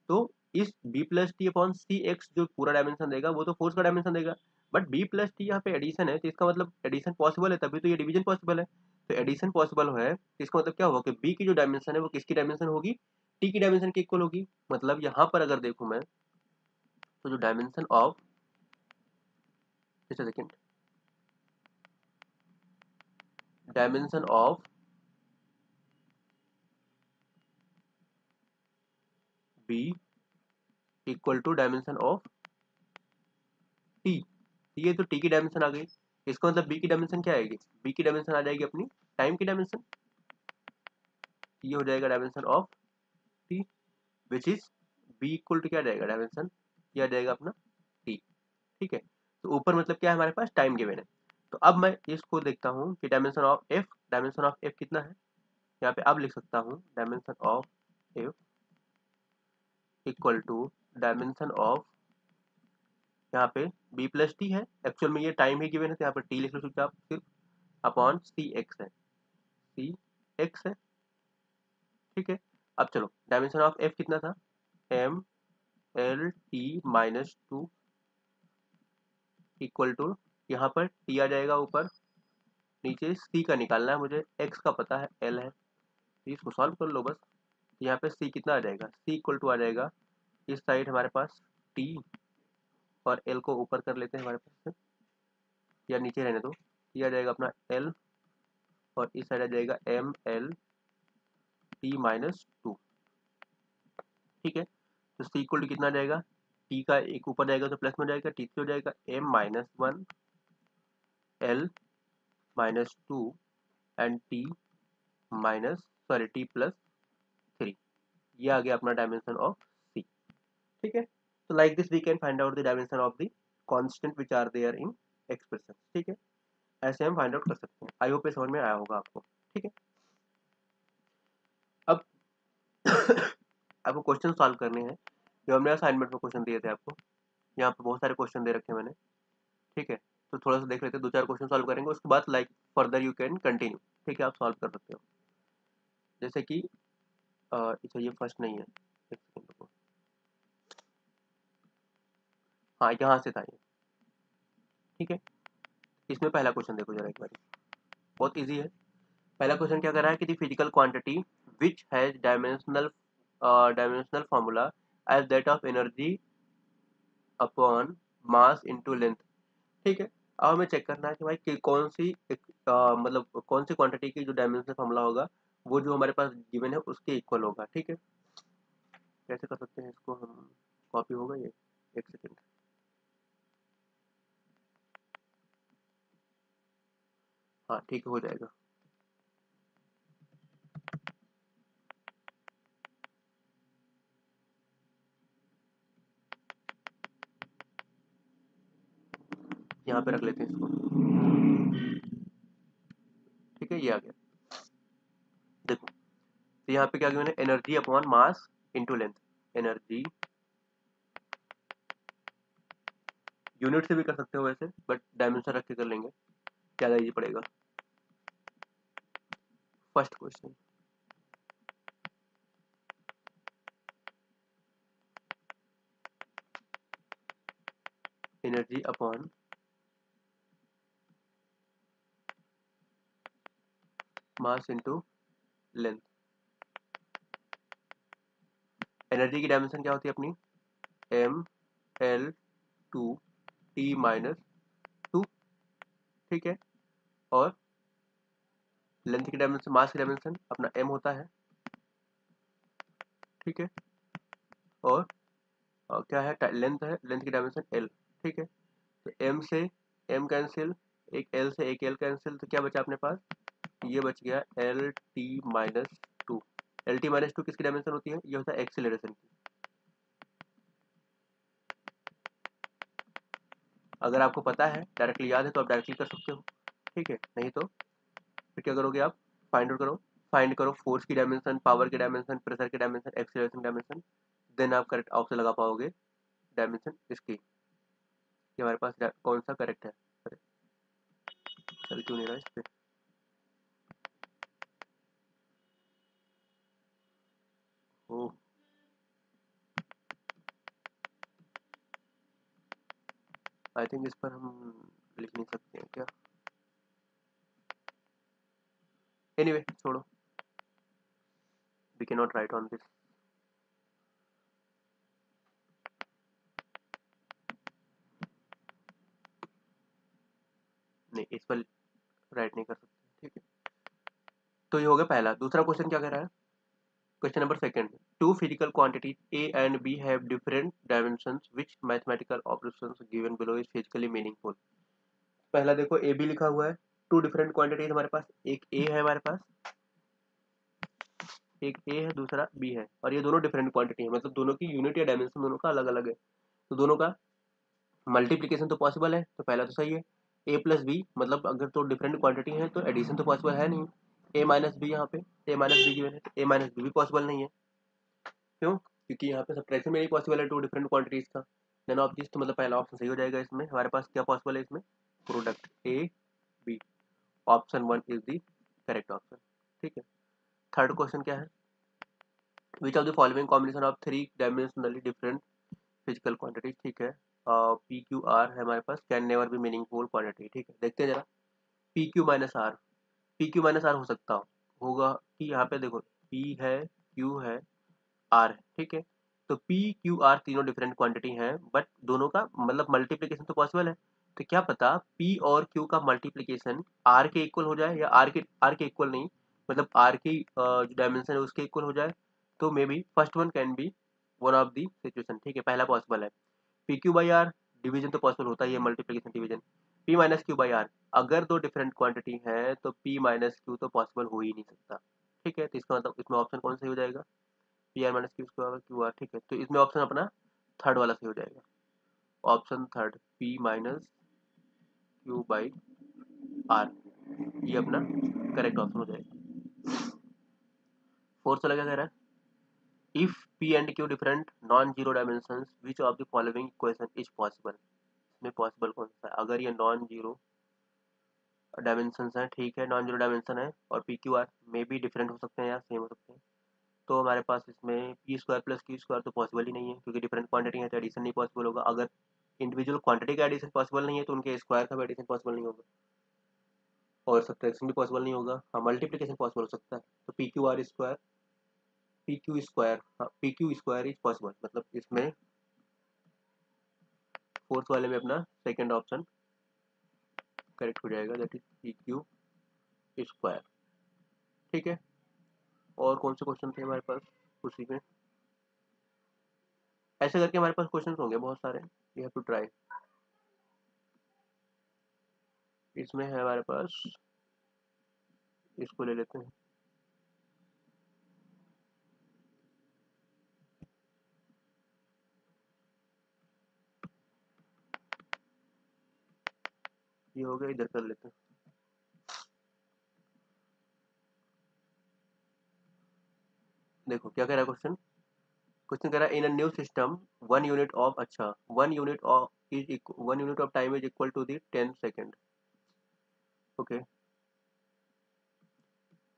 तो इस बी प्लस टी अपॉन सी एक्स जो पूरा डायमेंशन देगा वो तो फोर्स का डायमेंशन देगा, बट बी प्लस टी यहाँ पे एडिशन है तो इसका मतलब एडिशन पॉसिबल है, तभी तो ये डिवीजन पॉसिबल है। तो एडिशन पॉसिबल है तो इसका मतलब क्या होगा कि बी की जो डायमेंशन है वो किसकी डायमेंशन होगी, टी की डायमेंशन की इक्वल होगी। मतलब यहाँ पर अगर देखूँ मैं, तो जो dimension of, just second, dimension of B equal to dimension of T, ये तो टी की डायमेंशन आ गई, इसका मतलब बी की डायमेंशन क्या आएगी, बी की डायमेंशन आ जाएगी अपनी टाइम की डायमेंशन, ये हो जाएगा dimension of T, which is B equal to क्या जाएगा डायमेंशन, ये आ जाएगा अपना टी। ठीक है, तो ऊपर मतलब क्या है हमारे पास टाइम गिवन है। तो अब मैं इसको देखता हूँ कि डायमेंशन ऑफ एफ कितना है। यहाँ पे अब लिख सकता हूँ dimension of F equal to dimension of, यहाँ पे बी प्लस टी है, एक्चुअल में ये टाइम ही गिवन है तो यहाँ पे टी लिख लो चुपचाप सिर्फ, अपॉन सी एक्स है, सी एक्स है। ठीक है, अब चलो डायमेंशन ऑफ एफ कितना था, MLT -2 इक्वल टू, यहाँ पर टी आ जाएगा ऊपर, नीचे सी का निकालना है मुझे, एक्स का पता है एल है, तो इसको सॉल्व कर लो बस। यहाँ पे सी कितना आ जाएगा, सी इक्वल टू आ जाएगा इस साइड हमारे पास टी, और एल को ऊपर कर लेते हैं हमारे पास, या नीचे रहने दो, ये आ जाएगा अपना एल, और इस साइड आ जाएगा MLT -2। ठीक है, तो सी इक्वल टू कितना आ जाएगा, टी का एक ऊपर जाएगा तो प्लस में हो जाएगा, टी हो जाएगा M-1 L -2 एंड T+3, ये आ गया अपना डायमेंशन ऑफ सी। ठीक है, तो like this we can find out the dimension of the constant which are there in expression. ठीक है, ऐसे हम फाइंड आउट कर सकते हैं। आई होप ये समझ में आया होगा आपको। ठीक है, अब आपको क्वेश्चन सॉल्व करने हैं जो हमने असाइनमेंट में क्वेश्चन दिए थे आपको, यहाँ पे बहुत सारे क्वेश्चन दे रखे हैं मैंने। ठीक है, तो थोड़ा सा देख लेते हैं, दो चार क्वेश्चन सॉल्व करेंगे, उसके बाद like further you can continue. ठीक है, आप सॉल्व कर सकते हो। जैसे कि अच्छा ये फर्स्ट नहीं है, एक सेकंड रुको, हाँ यहाँ से था ये। ठीक है, इसमें पहला क्वेश्चन देखो जरा एक बार, बहुत इजी है। पहला क्वेश्चन क्या कर रहा है कि the physical quantity which has dimensional formula as that of energy upon mass into length. ठीक है, अब हमें चेक करना है कि भाई कौन सी मतलब कौन सी क्वांटिटी की जो डायमेंशनल फार्मूला होगा वो जो हमारे पास गिवन है उसके इक्वल होगा। ठीक है, कैसे कर सकते हैं इसको हम, कॉपी होगा ये, एक सेकेंड, हाँ ठीक है हो जाएगा। यहाँ पे रख लेते हैं इसको, ठीक है, ये आ गया। देखो तो यहाँ पे क्या गिवन है, energy upon mass into length. Energy unit से भी कर सकते हो वैसे, बट डायमेंशन रख के कर लेंगे, ज़्यादा इजी पड़ेगा। First question, energy upon mass into length. Energy की डायमेंशन क्या होती है अपनी, M L two T minus two, ठीक है। और लेंथ की डायमेंशन, मास की डायमेंशन अपना एम होता है, ठीक है। और क्या है, लेंथ है, लेंथ की डायमेंशन एल, ठीक है। तो एम से एम कैंसिल, एक एल से एक एल कैंसिल, तो क्या बचा अपने पास, ये बच गया L t minus to. L t minus to किसकी डायमेंशन होती है, ये होता है एक्सीलरेशन की। अगर आपको पता है, डायरेक्टली याद है, तो आप डायरेक्टली कर सकते हो, ठीक है। नहीं तो फिर क्या करोगे आप, फाइंड आउट करो, फाइंड करो फोर्स की डायमेंशन, पावर की डायमेंशन, प्रेशर की डायमेंशन, एक्सीलरेशन डायमेंशन, देन आप करेक्ट ऑप्शन लगा पाओगे डायमेंशन इसकी, कि हमारे पास कौन सा करेक्ट है। अरे चल क्यों नहीं रहा इस पे, ओ आई थिंक इस पर हम लिख नहीं सकते हैं क्या, एनीवे छोड़ो, we can not write on this. नहीं, इस पर राइट नहीं कर सकते, ठीक है। तो ये हो गया पहला। दूसरा क्वेश्चन क्या कह रहा है, question number second, two physical quantities A and B have different dimensions which mathematical operations given below is physically meaningful. पहला देखो ए बी लिखा हुआ है, टू डिफरेंट क्वांटिटीज हमारे पास, एक ए है हमारे पास, एक ए है, दूसरा बी है, और ये दोनों डिफरेंट क्वांटिटी है, मतलब दोनों की यूनिट या डायमेंशन दोनों का अलग अलग है। तो दोनों का मल्टीप्लीकेशन तो पॉसिबल है, तो पहला तो सही है। ए प्लस बी, मतलब अगर तो डिफरेंट क्वांटिटी है तो एडिशन तो पॉसिबल है नहीं। ए माइनस बी, यहाँ पे ए माइनस बी गिवन है, तो ए माइनस बी भी पॉसिबल नहीं है। क्यों, क्योंकि यहाँ पे सब्ट्रैक्शन में नहीं पॉसिबल है टू डिफरेंट क्वांटिटीज का। देन ऑफ दिस, तो मतलब पहला ऑप्शन सही हो जाएगा। इसमें हमारे पास क्या पॉसिबल है, इसमें product a b, option one is the correct option, ठीक है। थर्ड क्वेश्चन क्या है, which of the following combination of three dimensionally different physical quantities, ठीक है। पी क्यू आर है हमारे पास, can never be meaningful quantity, ठीक है। देखते हैं जरा, p q minus r, p q minus r हो सकता होगा कि यहाँ पे देखो पी है, क्यू है, आर है, ठीक है। तो पी क्यू आर तीनों डिफरेंट क्वांटिटी हैं, बट दोनों का मतलब मल्टीप्लीकेशन तो पॉसिबल है। तो क्या पता पी और क्यू का मल्टीप्लीकेशन आर के इक्वल हो जाए, या आर के इक्वल नहीं, मतलब आर की जो डायमेंशन है उसके इक्वल हो जाए। तो may be first one can be one of the situation, ठीक है, पहला पॉसिबल है। P Q by R division तो पॉसिबल होता ही है, multiplication division. P minus Q by R, अगर दो डिफरेंट क्वांटिटी है तो पी माइनस क्यू तो पॉसिबल हो ही नहीं सकता, ठीक है। तो इसका मतलब इसमें ऑप्शन कौन सही हो जाएगा, P R minus Q square Q R, ठीक है। तो इसमें ऑप्शन अपना थर्ड वाला सही हो जाएगा, option third, P minus Q by R, ये अपना करेक्ट ऑप्शन हो जाएगा। फोर्थ वाला क्या कह रहा है, if P and Q different non zero dimension which of the following equation is possible. इसमें पॉसिबल कौन सा है, अगर ये नॉन जीरो डायमेंशन है, ठीक है, नॉन जीरो डायमेंशन है, और पी क्यू आर में भी डिफरेंट हो सकते हैं या सेम हो सकते हैं, तो हमारे पास इसमें P square plus Q square तो पॉसिबल ही नहीं है, क्योंकि डिफरेंट क्वांटिटी है तो एडिशन नहीं पॉसिबल होगा। अगर इंडिविजुअल क्वांटिटी का एडिशन पॉसिबल नहीं है तो उनके स्क्वायर का भी एडिशन पॉसिबल नहीं होगा, और सब्ट्रैक्शन भी पॉसिबल नहीं होगा। हाँ, मल्टीप्लिकेशन पॉसिबल हो सकता है, तो p q r square, p q square, हाँ p q square is possible, मतलब इसमें फोर्थ वाले में अपना सेकेंड ऑप्शन करेक्ट हो जाएगा, that is P q square, ठीक है। और कौन से क्वेश्चन थे हमारे पास उसी में, ऐसे करके हमारे पास क्वेश्चन होंगे बहुत सारे, यू हैव टू ट्राई। इसमें है हमारे पास, इसको ले लेते हैं, ये हो गया, इधर कर लेते हैं। देखो क्या कह रहा है क्वेश्चन। क्वेश्चन कह रहा है in a new system 1 unit of, अच्छा 1 unit of time is equal to the 10 second. Okay,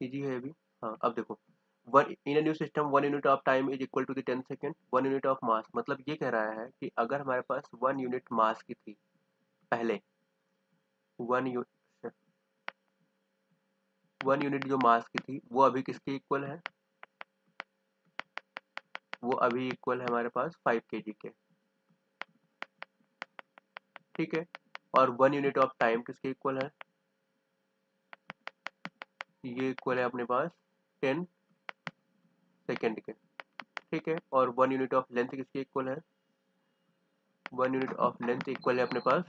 easy है अभी। हाँ अब देखो, one in new system 1 unit of time is equal to the 10 second, 1 unit of mass, मतलब ये कह रहा है कि अगर हमारे पास 1 यूनिट मास की थी पहले, वन यू 1 यूनिट जो मास की थी वो अभी किसके इक्वल है, वो अभी इक्वल है हमारे पास 5 kg के, ठीक है। और 1 यूनिट ऑफ टाइम किसके इक्वल है, ये इक्वल है अपने पास 10 सेकेंड के, ठीक है। और 1 यूनिट ऑफ लेंथ किसके इक्वल है, 1 यूनिट ऑफ लेंथ इक्वल है अपने पास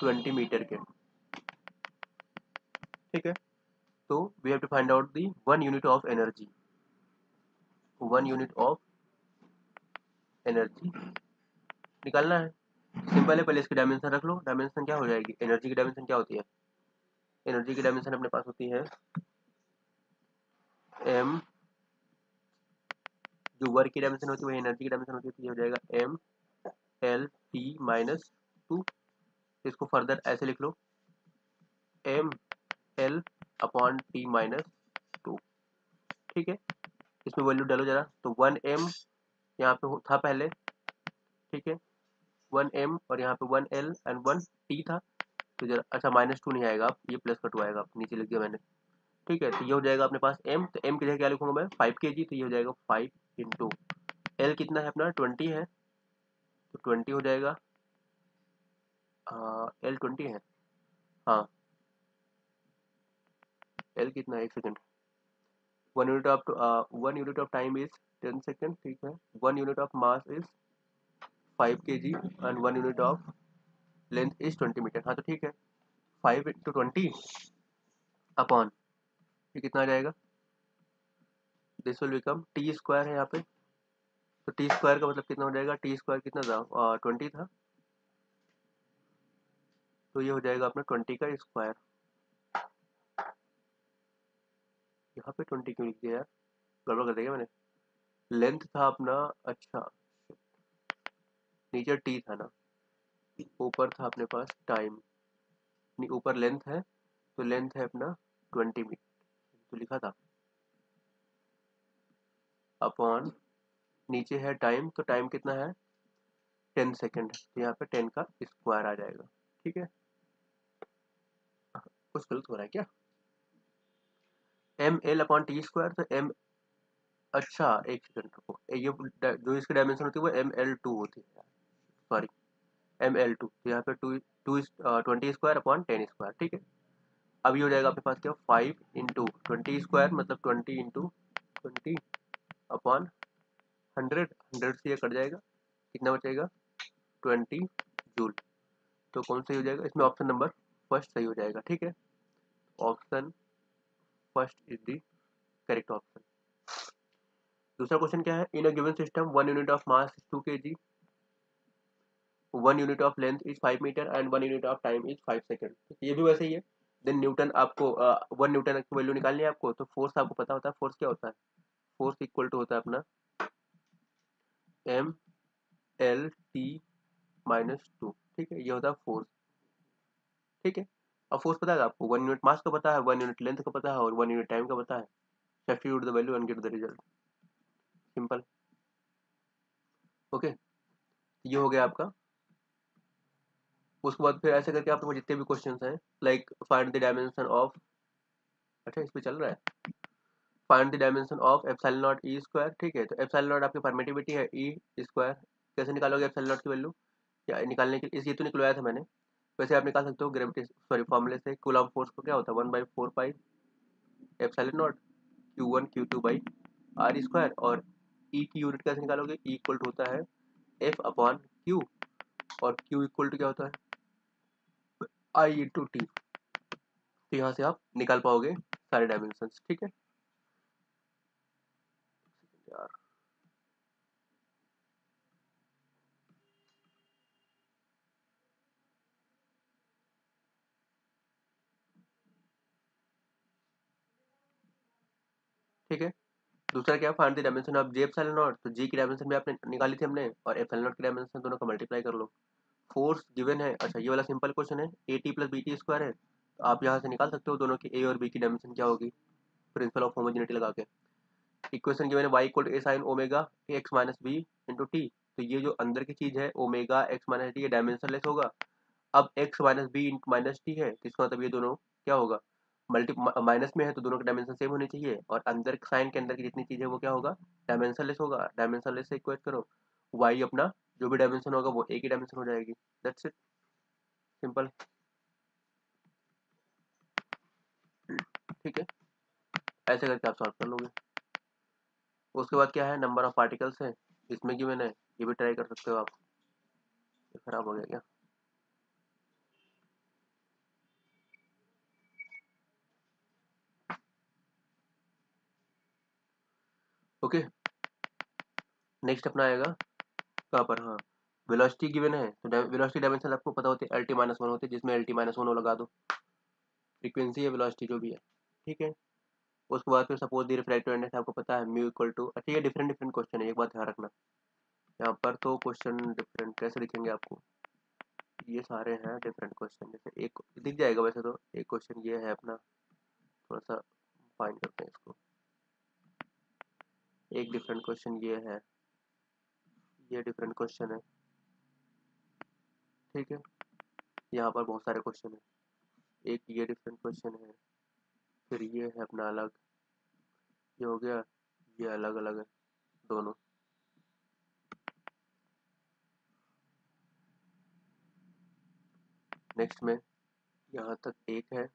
20 मीटर के, ठीक है। तो we have to find out the 1 unit of energy, 1 unit of energy निकालना है। सिंपल है, पहले इसकी डायमेंशन रख लो। डायमेंशन क्या हो जाएगी, एनर्जी की डायमेंशन क्या होती है, एनर्जी की डायमेंशन अपने पास होती है एम, जो वर्क की डायमेंशन होती है वही एनर्जी की डायमेंशन होती है, तो ये हो जाएगा M L T-2। इसको फर्दर ऐसे लिख लो, ML/T-2, ठीक है। इसमें वैल्यू डालो जरा, तो 1M यहाँ पे था पहले, ठीक है, 1M और यहाँ पे 1L एंड 1T था, तो जरा अच्छा -2 नहीं आएगा, अब ये +2 आएगा, नीचे लिख दिया मैंने, ठीक है। तो ये हो जाएगा अपने पास M, तो M की जगह क्या लिखूंगा मैं, 5 kg, तो ये हो जाएगा 5 इंटू L कितना है अपना 20 है, तो 20 हो जाएगा, L 20 है, हाँ L कितना है, 1 second, 1 unit of time is 10 second, ठीक है। 1 unit of mass is 5 kg and 1 unit of length is 20 metre, हाँ तो ठीक है। 5 × 20 अपॉन, ये कितना आ जाएगा, दिस विल बिकम T² है यहाँ पे, तो T² का मतलब कितना हो जाएगा, T² कितना था 20 था, तो ये हो जाएगा अपना 20 का स्क्वायर। यहाँ पे 20 क्यों लिख दिया यार, गड़बड़ कर देगा मैंने। लेंथ था अपना, अच्छा नीचे T था ना, ऊपर था अपने पास टाइम, नहीं ऊपर लेंथ है, तो लेंथ है अपना 20 मीटर, तो लिखा था, अपॉन नीचे है टाइम, तो टाइम कितना है 10 सेकेंड, तो यहाँ पे 10 का स्क्वायर आ जाएगा, ठीक है। कुछ गलत हो रहा है क्या, ML/T², तो M, अच्छा 1 सेकेंड रुको, ये जो इसकी डायमेंशन होती है वो ML2 होती है, सॉरी ML2, तो यहाँ पे 20² अपॉन 10², ठीक है। अब ये हो जाएगा आपके पास क्या, 5 × 20² मतलब 20 × 20 अपॉन 100, 100 से ये कट जाएगा, कितना बचेगा 20 जूल। तो कौन सही हो जाएगा इसमें, ऑप्शन नंबर फर्स्ट सही हो जाएगा, ठीक है। Option first is the correct option. दूसरा क्वेश्चन क्या है, in a given system 1 unit of mass is 2 kg, 1 unit of length is 5 metre and 1 unit of time is 5 second, ये भी वैसे ही है। देन न्यूटन, आपको 1 न्यूटन की वैल्यू निकालनी है आपको, तो फोर्स आपको पता होता है, फोर्स क्या होता है, फोर्स इक्वल टू होता है अपना ML/T-2, ठीक है, ये होता है फोर्स, ठीक है। अब फोर्स पता है आपको, 1 यूनिट मास का पता है, 1 यूनिट लेंथ का पता है और 1 यूनिट टाइम का पता है, substitute the value and get the result, simple, okay. ये हो गया आपका। उसके बाद फिर ऐसे करके आपके पास जितने भी क्वेश्चंस हैं, like find the dimension of, अच्छा इस पे चल रहा है, find the dimension of epsilon not E square, ठीक है। तो एप्सिलॉन नॉट आपकी परमिटिविटी है ई स्क्वायर, कैसे निकालोगे एप्सिलॉन नॉट की वैल्यू, या निकालने के इस, ये तो निकलवाया था मैंने, वैसे आप निकाल सकते हो ग्रेविटी, सॉरी फॉर्मूले से, कूलम्ब फोर्स को क्या होता है 1/4 pi epsilon not Q1 Q2/r², और ई की यूनिट कैसे निकालोगे, ई इक्वल टू होता है F/Q, और Q इक्वल टू क्या होता है I/T, तो यहाँ से आप निकाल पाओगे सारे डायमेंशंस, ठीक है यार। ठीक है। दूसरा क्या, find the dimension of J epsilon not, तो जी की डायमेंशन भी आपने निकाली थी हमने, और एप्सिलॉन नॉट की डायमेंशन दोनों का मल्टीप्लाई कर लो। फोर्स गिवन है, अच्छा ये वाला सिंपल क्वेश्चन है, A T plus B T square है, तो आप यहाँ से निकाल सकते हो दोनों की ए और बी की डायमेंशन क्या होगी, प्रिंसिपल ऑफ होमोजेनिटी लगा के। इक्वेशन गिवन है Y equal to A sine omega X minus B into T, तो ये जो अंदर की चीज है ओमेगा एक्स माइनस टी, ये डायमेंशन लेस होगा। अब X minus B minus T है, तो इसका मतलब ये दोनों क्या होगा, मल्टी माइनस में है तो दोनों के डायमेंशन सेम होने चाहिए, और अंदर साइन के अंदर की जितनी चीज है वो क्या होगा, डायमेंशन लेस होगा। डायमेंशन लेस से इक्वेट करो, वाई अपना जो भी डायमेंशन होगा वो एक ही डायमेंशन हो जाएगी। That's it, simple. ठीक है, ऐसे करके आप सॉल्व कर लोगे। उसके बाद क्या है, नंबर ऑफ पार्टिकल्स है, इसमें कि मैंने ये भी ट्राई कर सकते हो आप। ये खराब हो गया क्या, ओके। नेक्स्ट अपना आएगा कहाँ पर, हाँ वेलोसिटी गिवन है, तो वेलोसिटी डायमेंशन आपको पता होती है एल टी माइनस वन होती है, जिसमें एल टी माइनस वन लगा दो, फ्रीक्वेंसी है वेलोसिटी जो भी है। ठीक है, उसके बाद फिर सपोज दी रिफ्रैक्टिव इंडेक्स आपको पता है म्यू इक्वल टू, अच्छा ये डिफरेंट डिफरेंट क्वेश्चन है, एक बात ध्यान रखना, यहाँ पर तो क्वेश्चन डिफरेंट कैसे दिखेंगे आपको, ये सारे हैं डिफरेंट क्वेश्चन, जैसे एक दिख जाएगा वैसे तो, एक क्वेश्चन ये है अपना, थोड़ा सा फाइंड करते हैं इसको, एक डिफरेंट क्वेश्चन ये है, ये डिफरेंट क्वेश्चन है। ठीक है, यहाँ पर बहुत सारे क्वेश्चन है, एक ये डिफरेंट क्वेश्चन है, फिर ये है अपना अलग, ये हो गया, ये अलग अलग है दोनों। नेक्स्ट में यहाँ तक एक है,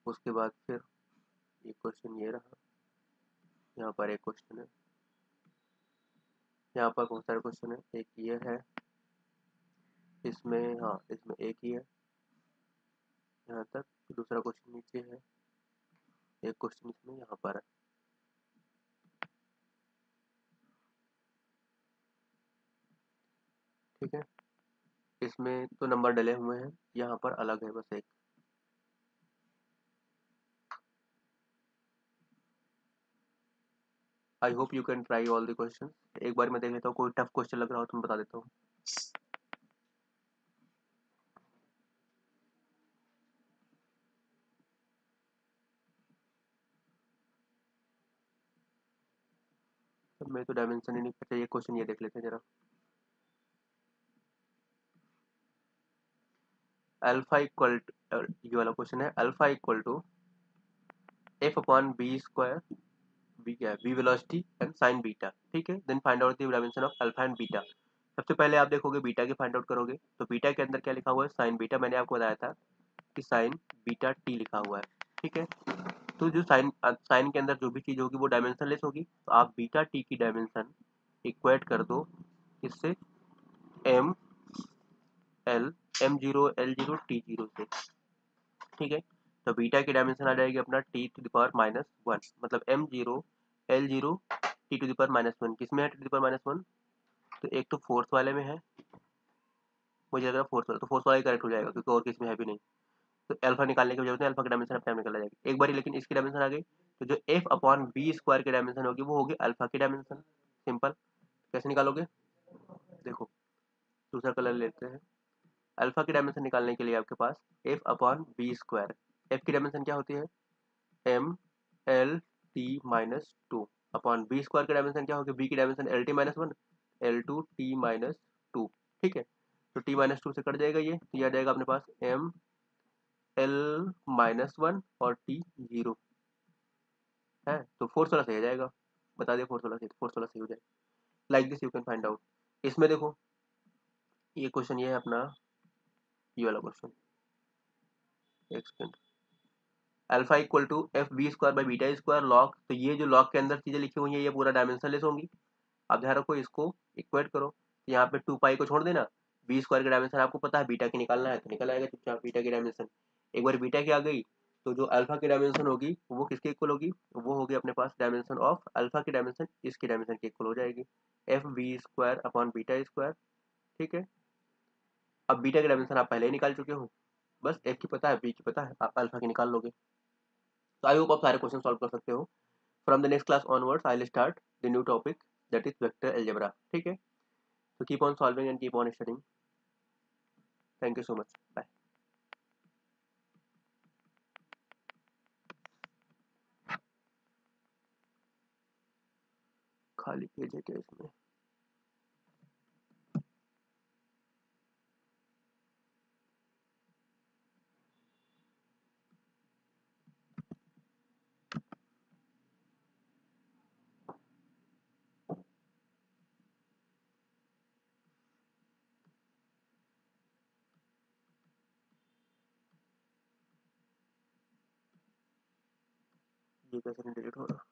उसके बाद फिर ये क्वेश्चन ये रहा, यहाँ पर एक क्वेश्चन है, यहाँ पर बहुत सारे क्वेश्चन है, एक ये है, इसमें हाँ इसमें एक ही है यहाँ तक, दूसरा क्वेश्चन नीचे है, एक क्वेश्चन इसमें यहाँ पर है। ठीक है, इसमें तो नंबर डले हुए हैं, यहाँ पर अलग है बस एक। I hope you can try all the question, एक बार मैं देख लेता हूँ, कोई टफ क्वेश्चन लग रहा हो तो मैं बता देता हूँ। तो मैं तो डायमेंशन ही नहीं, अच्छा ये क्वेश्चन ये देख लेते हैं जरा, अल्फा इक्वल, ये वाला क्वेश्चन है, alpha equal to F upon B square, B क्या है, B velocity and sine beta. ठीक है, then find out the dimension of alpha and beta. सबसे पहले आप देखोगे बीटा की फाइंड आउट करोगे, तो बीटा के अंदर क्या लिखा हुआ है, साइन बीटा, मैंने आपको बताया था कि साइन बीटा टी लिखा हुआ है। ठीक है, तो जो साइन साइन के अंदर जो भी चीज होगी वो डायमेंशन लेस होगी, तो आप बीटा टी की डायमेंशन इक्वेट कर दो किससे, M L, M zero L zero T zero से। ठीक है, तो बीटा की डायमेंशन आ जाएगी अपना t to the power minus one, मतलब m zero L zero T to the power minus one, किसमें है t to the power minus one, तो एक तो फोर्थ वाले में है, मुझे लग रहा है फोर्थ वाला, तो फोर्थ वाला ही करेक्ट हो जाएगा क्योंकि और किसी में है भी नहीं, तो अल्फा निकालने की जरूरत है, अल्फा की डायमेंशन अपने आप निकल जाएगी एक बार, लेकिन इसकी डायमेंशन आ गई, तो जो एफ अपॉन बी स्क्वायर की डायमेंशन होगी वो होगी अल्फा की डायमेंशन। सिंपल, कैसे निकालोगे, देखो दूसरा कलर लेते हैं, अल्फा की डायमेंशन निकालने के लिए आपके पास f upon B square, f की डायमेंशन क्या होती है, m l t minus two, upon B square की डायमेंशन क्या होगी, बी की dimension l t minus one, l two T minus two. ठीक है, तो टी माइनस टू से कट जाएगा ये, तो ये आ जाएगा अपने पास एम एल माइनस वन और टी जीरो है, तो फोर्थ वाला सही आ जाएगा, बता दिया फोर्थ वाला सही, तो फोर्थ वाला सही हो जाएगा। Like this you can find out. इसमें देखो ये क्वेश्चन ये है अपना, ये वाला क्वेश्चन, एक second, alpha equal to F B square by beta square log, तो ये जो लॉग के अंदर चीजें लिखी हुई है ये पूरा डायमेंशनलेस होंगी। अब ध्यान रखो इसको इक्वेट करो, यहाँ पे टू पाई को छोड़ देना, बी स्क्वायर की डायमेंशन आपको पता है, बीटा की निकालना है तो निकल आएगा चुपचाप बीटा की डायमेंशन। एक बार बीटा की आ गई तो जो अल्फा की डायमेंशन होगी वो किसके इक्वल होगी, वो होगी अपने पास डायमेंशन ऑफ अल्फा की डायमेंशन इसकी डायमेंशन के इक्वल हो जाएगी, F B square upon beta square. ठीक है, अब बीटा की डायमेंशन आप पहले ही निकाल चुके हो, बस एफ की पता है बी की पता है, आप अल्फा की निकाल लोगे। तो आई होप आप सारे क्वेश्चन सॉल्व कर सकते हो। From the next class onwards I will start the new topic that is vector algebra. ठीक है, तो keep on solving and keep on studying. Thank you so much. Bye. खाली page है क्या इसमें? ये कैसे डिलीट हो रहा?